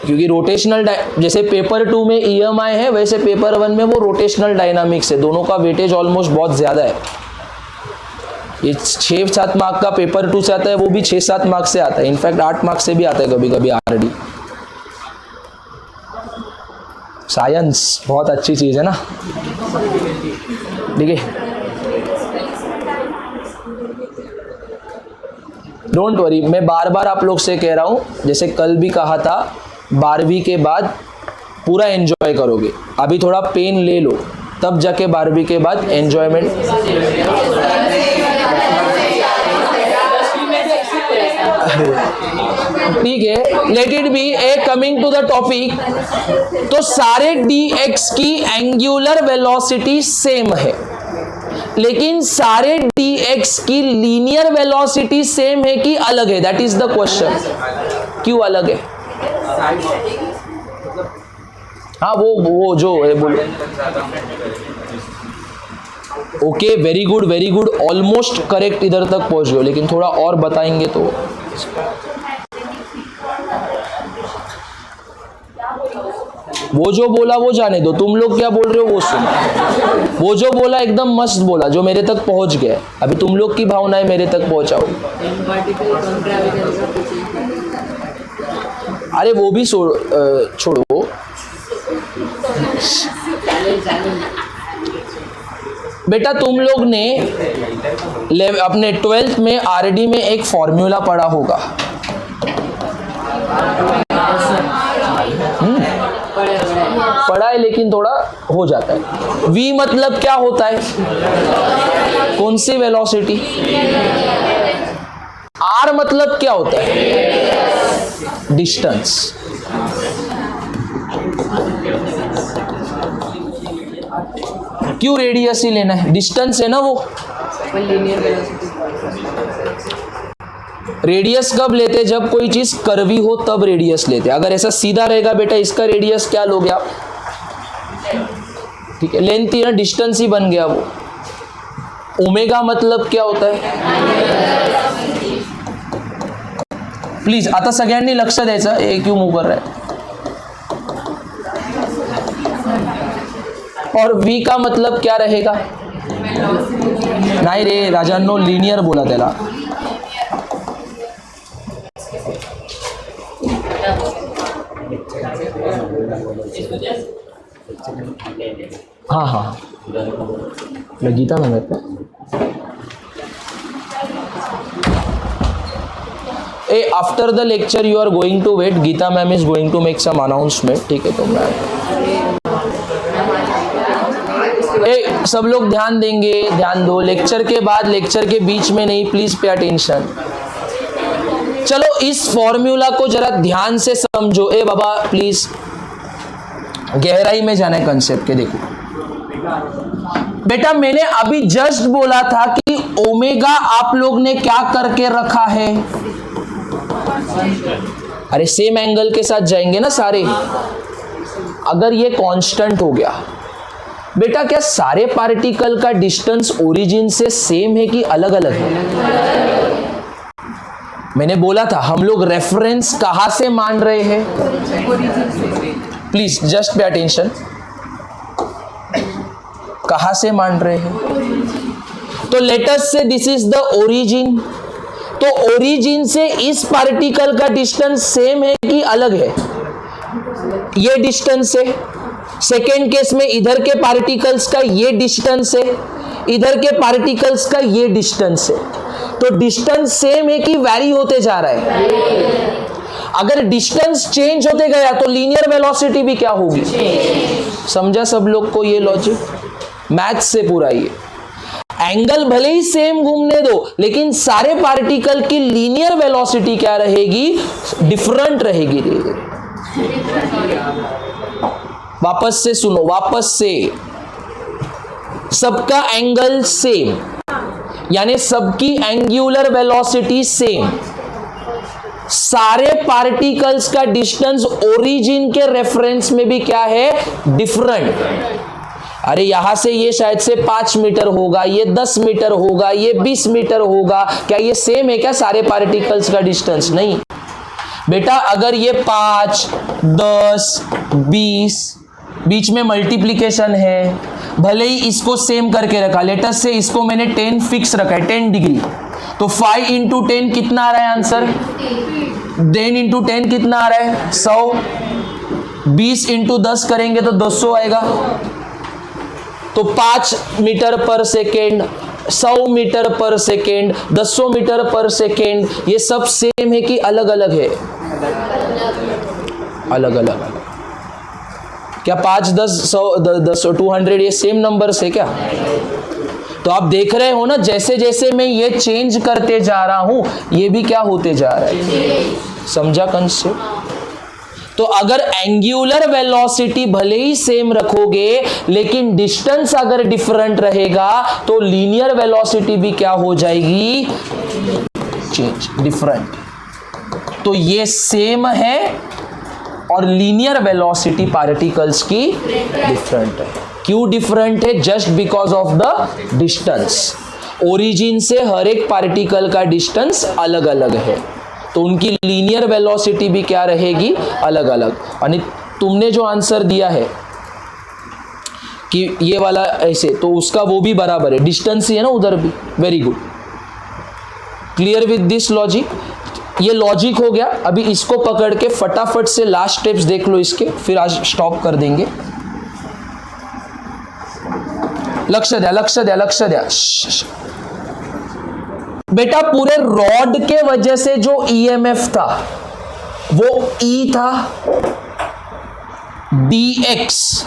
क्योंकि रोटेशनल जैसे पेपर 2 में EMI है वैसे पेपर 1 में वो रोटेशनल डायनामिक्स है, दोनों का वेटेज ऑलमोस्ट बहुत ज्यादा है। ये 6-7 मार्क का पेपर 2 से आता है, वो भी 6-7 मार्क से आता है, इनफैक्ट 8 मार्क से भी आता है कभी कभी आरडी। साइंस बहुत अच्छी चीज है ना, ठीक है। डोंट वरी, मैं बार बार आप लोग से कह रहा हूं, जैसे कल भी कहा था 12वीं के बाद पूरा एंजॉय करोगे। अभी थोड़ा पेन ले लो, तब जाके 12वीं के बाद एंजॉयमेंट। ठीक है, let it be. Uh coming to the topic, तो सारे dx की एंगुलर वेलोसिटी सेम है, लेकिन सारे dx की लीनियर वेलोसिटी सेम है कि अलग है? That is the question. क्यों अलग है? हाँ, वो जो है बोलो। Okay, very good very good, almost correct, इधर तक पहुंच गए, लेकिन थोड़ा और बताएंगे तो। वो जो बोला वो जाने दो, तुम लोग क्या बोल रहे हो वो सुनो। वो जो बोला एकदम मस्त बोला, जो मेरे तक पहुंच गया। अभी तुम लोग की भावनाएं मेरे तक पहुंचाओ। अरे वो भी छोड़ो। बेटा तुम लोग ने अपने 12th में आरडी में एक फॉर्मूला पढ़ा होगा। पढ़ा है, लेकिन थोड़ा हो जाता है। v मतलब क्या होता है? कौन सी वेलोसिटी? r मतलब क्या होता है? डिस्टेंस। क्यों रेडियस ही लेना है? डिस्टेंस है ना वो। रेडियस कब लेते? जब कोई चीज कर्वी हो तब रेडियस लेते। अगर ऐसा सीधा रहेगा बेटा, इसका रेडियस क्या लोगे आप? ठीक है, लेंथ ही ना, डिस्टेंस ही बन गया वो। ओमेगा मतलब क्या होता है? प्लीज आता सगळ्यांनी लक्ष द्यायचं। हे क्यों मूव कर रहा है? और v का मतलब क्या रहेगा? नहीं रे राजांनो, लिनियर बोला त्याला। हाँ हाँ, गीता मैम है। After the lecture you are going to wait, Geeta ma'am is going to make some announcement. ठीक है, तो सब लोग ध्यान देंगे, ध्यान दो। लेक्चर के बाद, लेक्चर के बीच में नहीं, प्लीज पे अटेंशन। चलो इस फॉर्मूला को जरा ध्यान से समझो। बाबा प्लीज, गहराई में जाना है कंसेप्ट के। देखो बेटा, मैंने अभी जस्ट बोला था कि ओमेगा आप लोग ने क्या करके रखा है? अरे सेम एंगल के साथ जाएंगे ना सारे। अगर ये कांस्टेंट हो गया बेटा, क्या सारे पार्टिकल का डिस्टेंस ओरिजिन से सेम है कि अलग अलग है? मैंने बोला था हम लोग रेफरेंस कहां से मान रहे हैं? Please just pay attention. कहां से मान रहे हैं? तो लेट अस से दिस इज द ओरिजिन। तो ओरिजिन से इस पार्टिकल का डिस्टेंस सेम है कि अलग है? ये डिस्टेंस है। सेकेंड केस में इधर के पार्टिकल्स का ये डिस्टेंस है, इधर के पार्टिकल्स का ये डिस्टेंस है। तो डिस्टेंस सेम है कि वैरी होते जा रहा है? अगर डिस्टेंस चेंज होते गया तो लीनियर वेलोसिटी भी क्या होगी? समझा सब लोग को ये लॉजिक? मैथ्स से पूरा ये। एंगल भले ही सेम घूमने दो, लेकिन सारे पार्टिकल की लीनियर वेलोसिटी क्या रहेगी? डिफरेंट रहेगी। वापस से सुनो, वापस से। सबका एंगल सेम, यानी सबकी एंगुलर वेलोसिटी सेम। सारे पार्टिकल्स का डिस्टेंस ओरिजिन के रेफरेंस में भी क्या है? डिफरेंट। अरे यहां से ये शायद से 5 मीटर होगा, ये 10 मीटर होगा, ये 20 मीटर होगा। क्या ये सेम है क्या सारे पार्टिकल्स का डिस्टेंस? नहीं बेटा, अगर ये 5, 10, 20 बीच में मल्टीप्लीकेशन है, भले ही इसको सेम करके रखा। लेटस से इसको मैंने 10 फिक्स रखा है, 10 डिग्री। तो 5 इंटू 10 कितना आ रहा है आंसर? 10 इंटू 10 कितना आ रहा है? 100। 20 इंटू 10 करेंगे तो 200 आएगा। तो 5 मीटर पर सेकेंड, 100 मीटर पर सेकेंड, 200 मीटर पर सेकेंड, ये सब सेम है कि अलग अलग है? अलग अलग। क्या 5, 10, 100, 200 ये सेम नंबर्स है क्या? तो आप देख रहे हो ना, जैसे जैसे मैं ये चेंज करते जा रहा हूं ये भी क्या होते जा रहा है। समझा कंसेप्ट? तो अगर एंगुलर वेलोसिटी भले ही सेम रखोगे लेकिन डिस्टेंस अगर डिफरेंट रहेगा तो लीनियर वेलोसिटी भी क्या हो जाएगी? Change, different. तो ये सेम है और लीनियर वेलोसिटी पार्टिकल्स की डिफरेंट है। क्यों डिफरेंट है? Just because of the distance. Origin से हर एक पार्टिकल का डिस्टेंस अलग अलग है, तो उनकी लीनियर वेलोसिटी भी क्या रहेगी? अलग अलग। यानी तुमने जो आंसर दिया है कि ये वाला ऐसे, तो उसका वो भी बराबर है, डिस्टेंस ही है ना उधर भी। Very good, clear with this logic? ये लॉजिक हो गया। अभी इसको पकड़ के फटाफट से लास्ट स्टेप्स देख लो इसके, फिर आज स्टॉप कर देंगे। लक्ष्य द्या, लक्ष्य द्या, लक्ष्य द्या। बेटा पूरे रॉड के वजह से जो ईएमएफ था वो ई था, dx।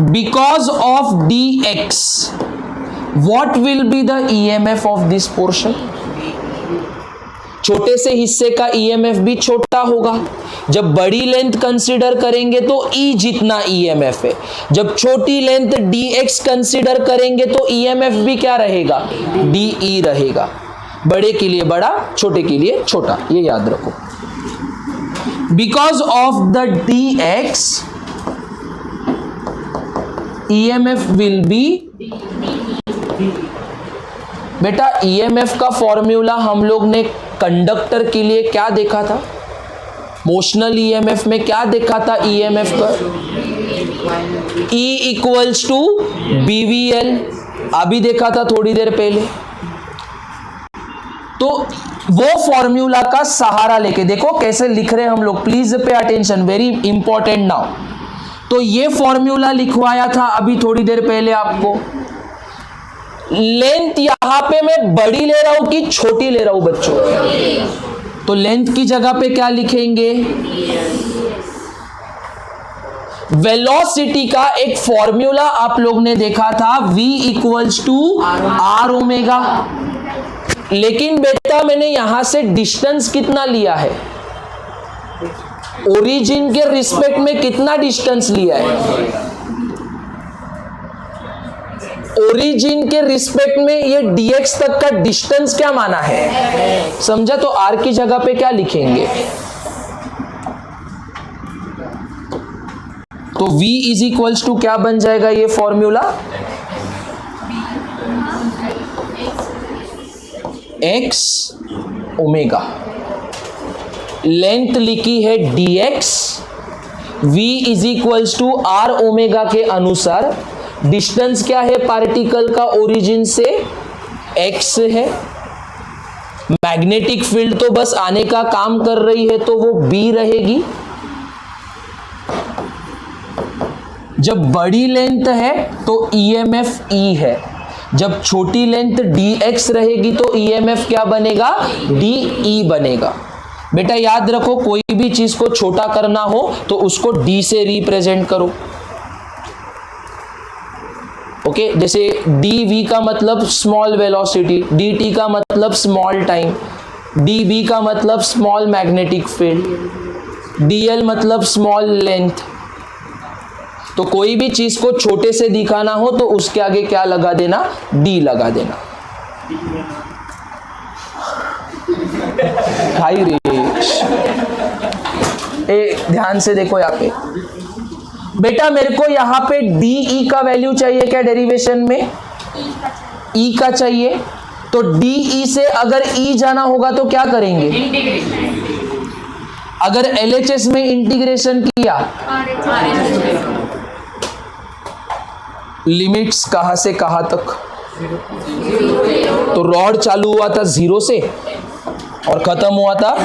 Because of dx what will be the EMF of this portion? छोटे से हिस्से का EMF भी छोटा होगा। जब बड़ी लेंथ कंसीडर करेंगे तो E जितना EMF है, जब छोटी लेंथ dx कंसीडर करेंगे तो EMF भी क्या रहेगा? dE रहेगा। बड़े के लिए बड़ा, छोटे के लिए छोटा, ये याद रखो। Because of the dx EMF will be. बेटा EMF का फॉर्मूला हम लोग ने कंडक्टर के लिए क्या देखा था? मोशनल EMF में क्या देखा था? EMF का E इक्वल्स टू BVL, अभी देखा था थोड़ी देर पहले। तो वो फॉर्मूला का सहारा लेके देखो कैसे लिख रहे हैं हम लोग। Please pay attention, very important now. तो ये फॉर्मूला लिखवाया था अभी थोड़ी देर पहले आपको। लेंथ यहां पे मैं बड़ी ले रहा हूं कि छोटी ले रहा हूं बच्चों? तो लेंथ की जगह पे क्या लिखेंगे? वेलोसिटी का एक फॉर्मूला आप लोग ने देखा था, V equals to R omega. लेकिन बेटा मैंने यहां से डिस्टेंस कितना लिया है? ओरिजिन के रिस्पेक्ट में कितना डिस्टेंस लिया है? ओरिजिन के रिस्पेक्ट में ये dx तक का डिस्टेंस क्या माना है? समझा? तो r की जगह पे क्या लिखेंगे? तो v इज इक्वल्स टू क्या बन जाएगा ये फॉर्मूला? x omega. लेंथ लिखी है dx, v is equals to r omega के अनुसार डिस्टेंस क्या है पार्टिकल का ओरिजिन से? x है। मैग्नेटिक फील्ड तो बस आने का काम कर रही है तो वो b रहेगी। जब बड़ी लेंथ है तो EMF E है, जब छोटी लेंथ dx रहेगी तो EMF क्या बनेगा? dE बनेगा। बेटा याद रखो, कोई भी चीज को छोटा करना हो तो उसको d से रिप्रेजेंट करो। ओके, जैसे dv का मतलब स्मॉल वेलोसिटी, dt का मतलब स्मॉल टाइम, db का मतलब स्मॉल मैग्नेटिक फील्ड, dl मतलब स्मॉल लेंथ। तो कोई भी चीज को छोटे से दिखाना हो तो उसके आगे क्या लगा देना? d लगा देना। हाई रेश, ध्यान से देखो यहाँ पे बेटा, मेरे को यहाँ पे dE का वैल्यू चाहिए क्या डेरिवेशन में? E का चाहिए। तो dE से अगर E जाना होगा तो क्या करेंगे? अगर LHS में इंटीग्रेशन किया, लिमिट्स कहां से कहां तक? तो रॉड चालू हुआ था 0 से और खत्म हुआ था,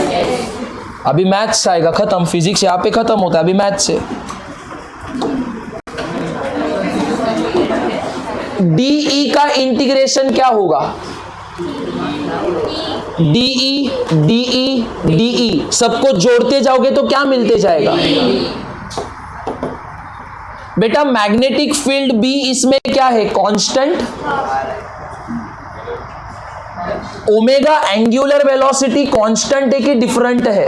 अभी मैथ्स आएगा, खत्म। फिजिक्स यहाँ पे खत्म होता है अभी मैथ्स से। dE का इंटीग्रेशन क्या होगा? dE, dE, dE सबको जोड़ते जाओगे तो क्या मिलते जाएगा? बेटा मैग्नेटिक फील्ड B इसमें क्या है, constant. Omega angular velocity constant है कि डिफरेंट है?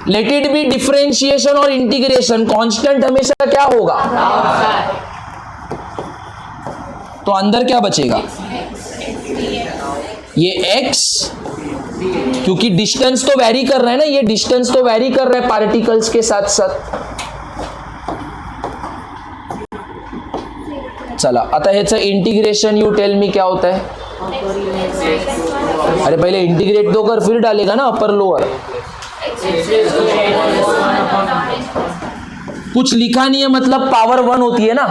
लेट इट बी डिफरेंशिएशन और इंटीग्रेशन, कांस्टेंट हमेशा क्या होगा? तो अंदर क्या बचेगा? ये x, क्योंकि डिस्टेंस तो वेरी कर रहा है ना, ये डिस्टेंस तो वेरी कर रहा है पार्टिकल्स के साथ साथ। चला आता ह्याचं इंटीग्रेशन, यू टेल मी क्या होता है? अरे पहले इंटीग्रेट तो कर, फिर डालेगा ना अपर लोअर। कुछ लिखा नहीं है मतलब पावर 1 होती है ना।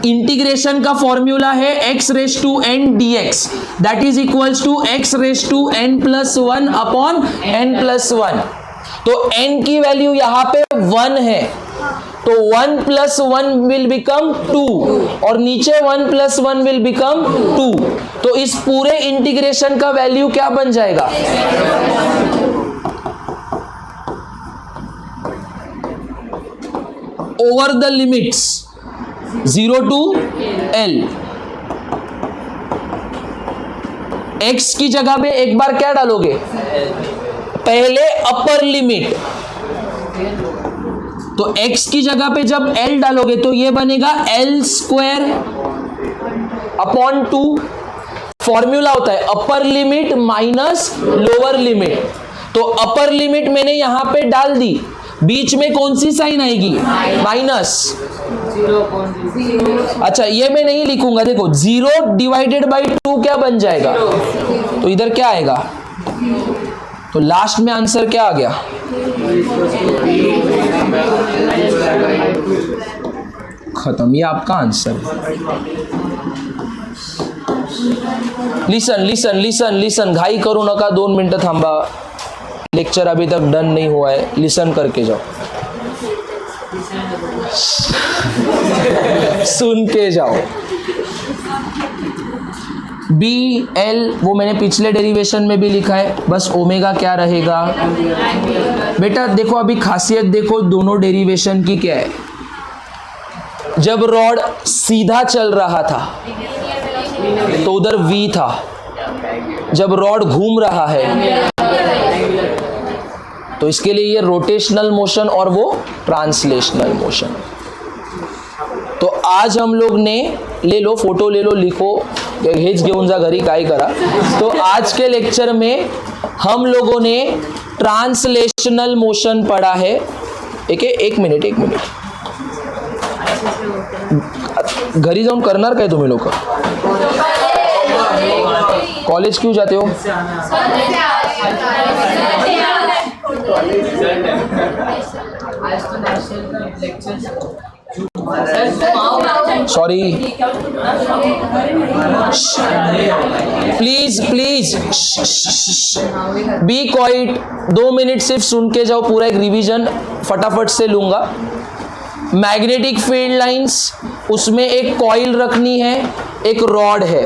इंटीग्रेशन का फॉर्मूला है x raise to n dx, that is equals to x raise to n plus 1 upon n plus 1। तो n की वैल्यू यहां पे 1 है, तो 1 प्लस 1 विल बिकम 2 और नीचे 1 प्लस 1 विल बिकम 2। तो इस पूरे इंटीग्रेशन का वैल्यू क्या बन जाएगा? Over the limits 0 to L। x की जगह पे एक बार क्या डालोगे? पहले अपर लिमिट, तो x की जगह पे जब L डालोगे तो ये बनेगा L स्क्वायर अपॉन 2। फॉर्मूला होता है अपर लिमिट माइनस लोअर लिमिट। तो अपर लिमिट मैंने यहां पे डाल दी, बीच में कौन सी साइन आएगी? माइनस। अच्छा ये मैं नहीं लिखूंगा, देखो 0 डिवाइडेड बाई 2 क्या बन जाएगा? तो इधर क्या आएगा? तो लास्ट में आंसर क्या आ गया? खत्म, ये आपका आंसर है। लिसन लिसन लिसन लिसन, घाई करू नका, 2 मिनटं थांबा, लेक्चर अभी तक डन नहीं हुआ है, लिसन करके जाओ, सुन के जाओ। बी एल वो मैंने पिछले डेरिवेशन में भी लिखा है, बस ओमेगा क्या रहेगा? बेटा देखो अभी खासियत देखो दोनों डेरिवेशन की क्या है। जब रॉड सीधा चल रहा था तो उधर V था, जब रॉड घूम रहा है तो इसके लिए ये रोटेशनल मोशन और वो ट्रांसलेशनल मोशन। तो आज हम लोग ने, ले लो फोटो ले लो, लिखो, हेच घेऊन जा घरी, काय करा। तो आज के लेक्चर में हम लोगों ने ट्रांसलेशनल मोशन पढ़ा है। एक मिनिट घरी जाऊन करणार काय तुम्ही लोक? कॉलेज क्यों जाते हो? Sorry, please please be quite, 2 minute सिर्फ सुन के जाओ, पूरा एक रिवीजन फटाफट से लूंगा। मैग्नेटिक फील्ड लाइंस, उसमें एक कॉइल रखनी है, एक रॉड है,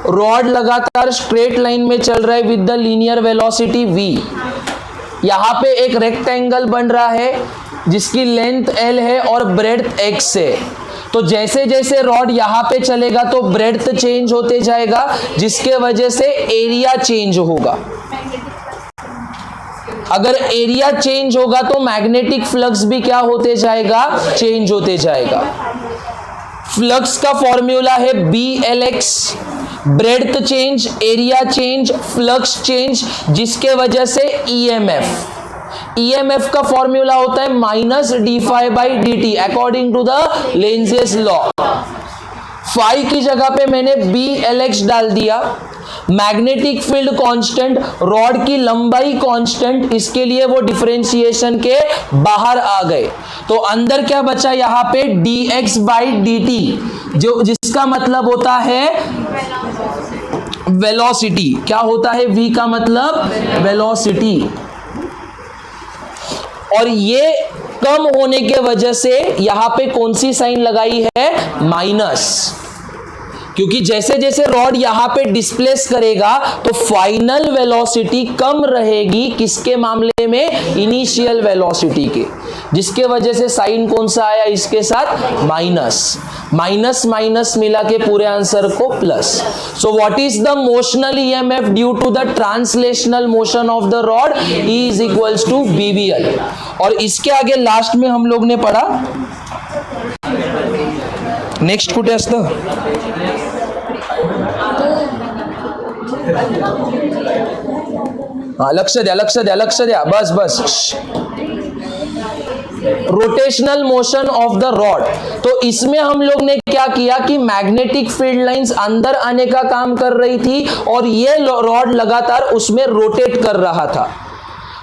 रॉड लगातार स्ट्रेट लाइन में चल रहा है with the linear velocity v। यहाँ पे एक रेक्टेंगल बन रहा है जिसकी लेंथ L है और ब्रेड्थ x है। तो जैसे जैसे रॉड यहाँ पे चलेगा तो ब्रेड्थ चेंज होते जाएगा, जिसके वजह से एरिया चेंज होगा। अगर एरिया चेंज होगा तो मैग्नेटिक फ्लक्स भी क्या होते जाएगा? चेंज होते जाएगा। फ्लक्स का फॉर्मूला है BLX, breadth change, area change, flux change, जिसके वजह से EMF का फॉर्मूला होता है minus d∅dt according to the Lenz's law. Phi की जगह पे मैंने BLX डाल दिया। मैग्नेटिक फील्ड कांस्टेंट, रॉड की लंबाई कांस्टेंट, इसके लिए वो डिफरेंशिएशन के बाहर आ गए। तो अंदर क्या बचा यहाँ पे? dx/dt, जो जिसका मतलब होता है वेलोसिटी। क्या होता है? v का मतलब वेलोसिटी। और ये कम होने के वजह से यहां पे कौन सी साइन लगाई है? माइनस। क्योंकि जैसे जैसे रॉड यहां पे डिस्प्लेस करेगा तो फाइनल वेलोसिटी कम रहेगी किसके मामले में, इनिशियल वेलोसिटी के, जिसके वजह से साइन कौन सा आया इसके साथ, माइनस, माइनस माइनस मिला के पूरे आंसर को plus. So what is the motional EMF due to the translational motion of the rod, E is equals to BBL। और इसके आगे लास्ट में हम लोग ने पढ़ा, नेक्स्ट कुठे असतं, हाँ लक्ष द्या लक्ष द्या लक्ष द्या, बस बस, rotational motion of the rod. तो इसमें हम लोग ने क्या किया कि मैग्नेटिक फील्ड लाइंस अंदर आने का काम कर रही थी और ये रॉड लगातार उसमें रोटेट कर रहा था।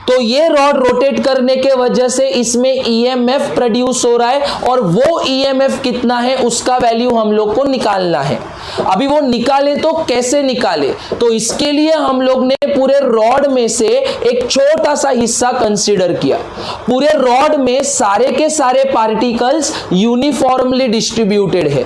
तो ये रॉड रोटेट करने के वजह से इसमें ईएमएफ प्रोड्यूस हो रहा है और वो ईएमएफ कितना है उसका वैल्यू हम लोग को निकालना है। अभी वो निकाले तो कैसे निकाले, तो इसके लिए हम लोग ने पूरे रॉड में से एक छोटा सा हिस्सा कंसीडर किया। पूरे रॉड में सारे के सारे पार्टिकल्स यूनिफॉर्मली डिस्ट्रीब्यूटेड है।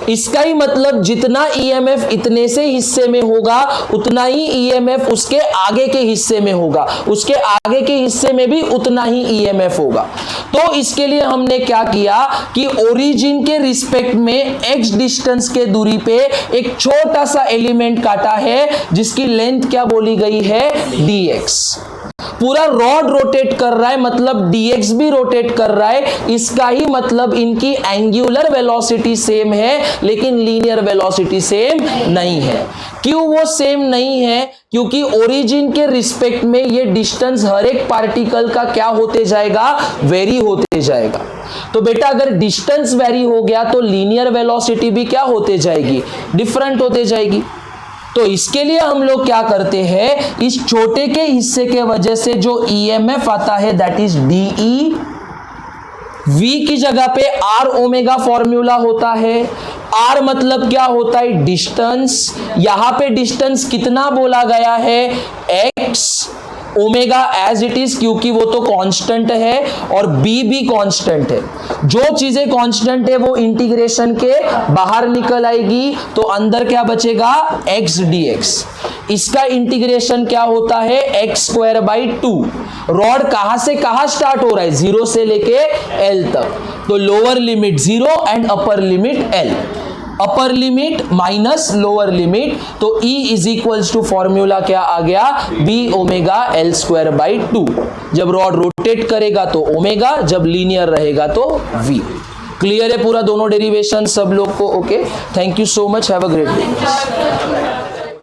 इसका ही मतलब जितना ईएमएफ इतने से हिस्से में होगा उतना ही ईएमएफ उसके आगे के हिस्से में होगा, उसके आगे के हिस्से में भी उतना ही ईएमएफ होगा। तो इसके लिए हमने क्या किया कि ओरिजिन के रिस्पेक्ट में x डिस्टेंस के दूरी पे एक छोटा सा एलिमेंट काटा है जिसकी लेंथ क्या बोली गई है, dx। पूरा रॉड रोटेट कर रहा है मतलब dx भी रोटेट कर रहा है, इसका ही मतलब इनकी एंगुलर वेलोसिटी सेम है लेकिन लीनियर वेलोसिटी सेम नहीं है। क्यों वो सेम नहीं है, क्योंकि ओरिजिन के रिस्पेक्ट में ये डिस्टेंस हर एक पार्टिकल का क्या होते जाएगा, वेरी होते जाएगा। तो बेटा अगर डिस्टेंस वेरी हो गया तो लीनियर वेलोसिटी भी क्या होते जाएगी, डिफरेंट होते जाएगी। तो इसके लिए हम लोग क्या करते हैं, इस छोटे के हिस्से के वजह से जो ईएमएफ आता है दैट इज डीई, V की जगह पे R ओमेगा फॉर्मूला होता है। R मतलब क्या होता है, डिस्टेंस। यहां पे डिस्टेंस कितना बोला गया है, x, omega as it is क्योंकि वो तो कांस्टेंट है और b भी कांस्टेंट है। जो चीजें कांस्टेंट है वो इंटीग्रेशन के बाहर निकल आएगी तो अंदर क्या बचेगा, x dx। इसका इंटीग्रेशन क्या होता है, x स्क्वायर बाई 2। रॉड कहां से कहां स्टार्ट हो रहा है, 0 से लेके L तक, तो lower limit 0 and upper limit L। Upper limit minus lower limit, तो E is equals to formula क्या आ गया, B omega L square by 2। जब रॉड रोटेट करेगा तो ओमेगा, जब लीनियर रहेगा तो V। क्लियर है पूरा दोनों डेरिवेशन सब लोग को, okay. Thank you so much, have a great day.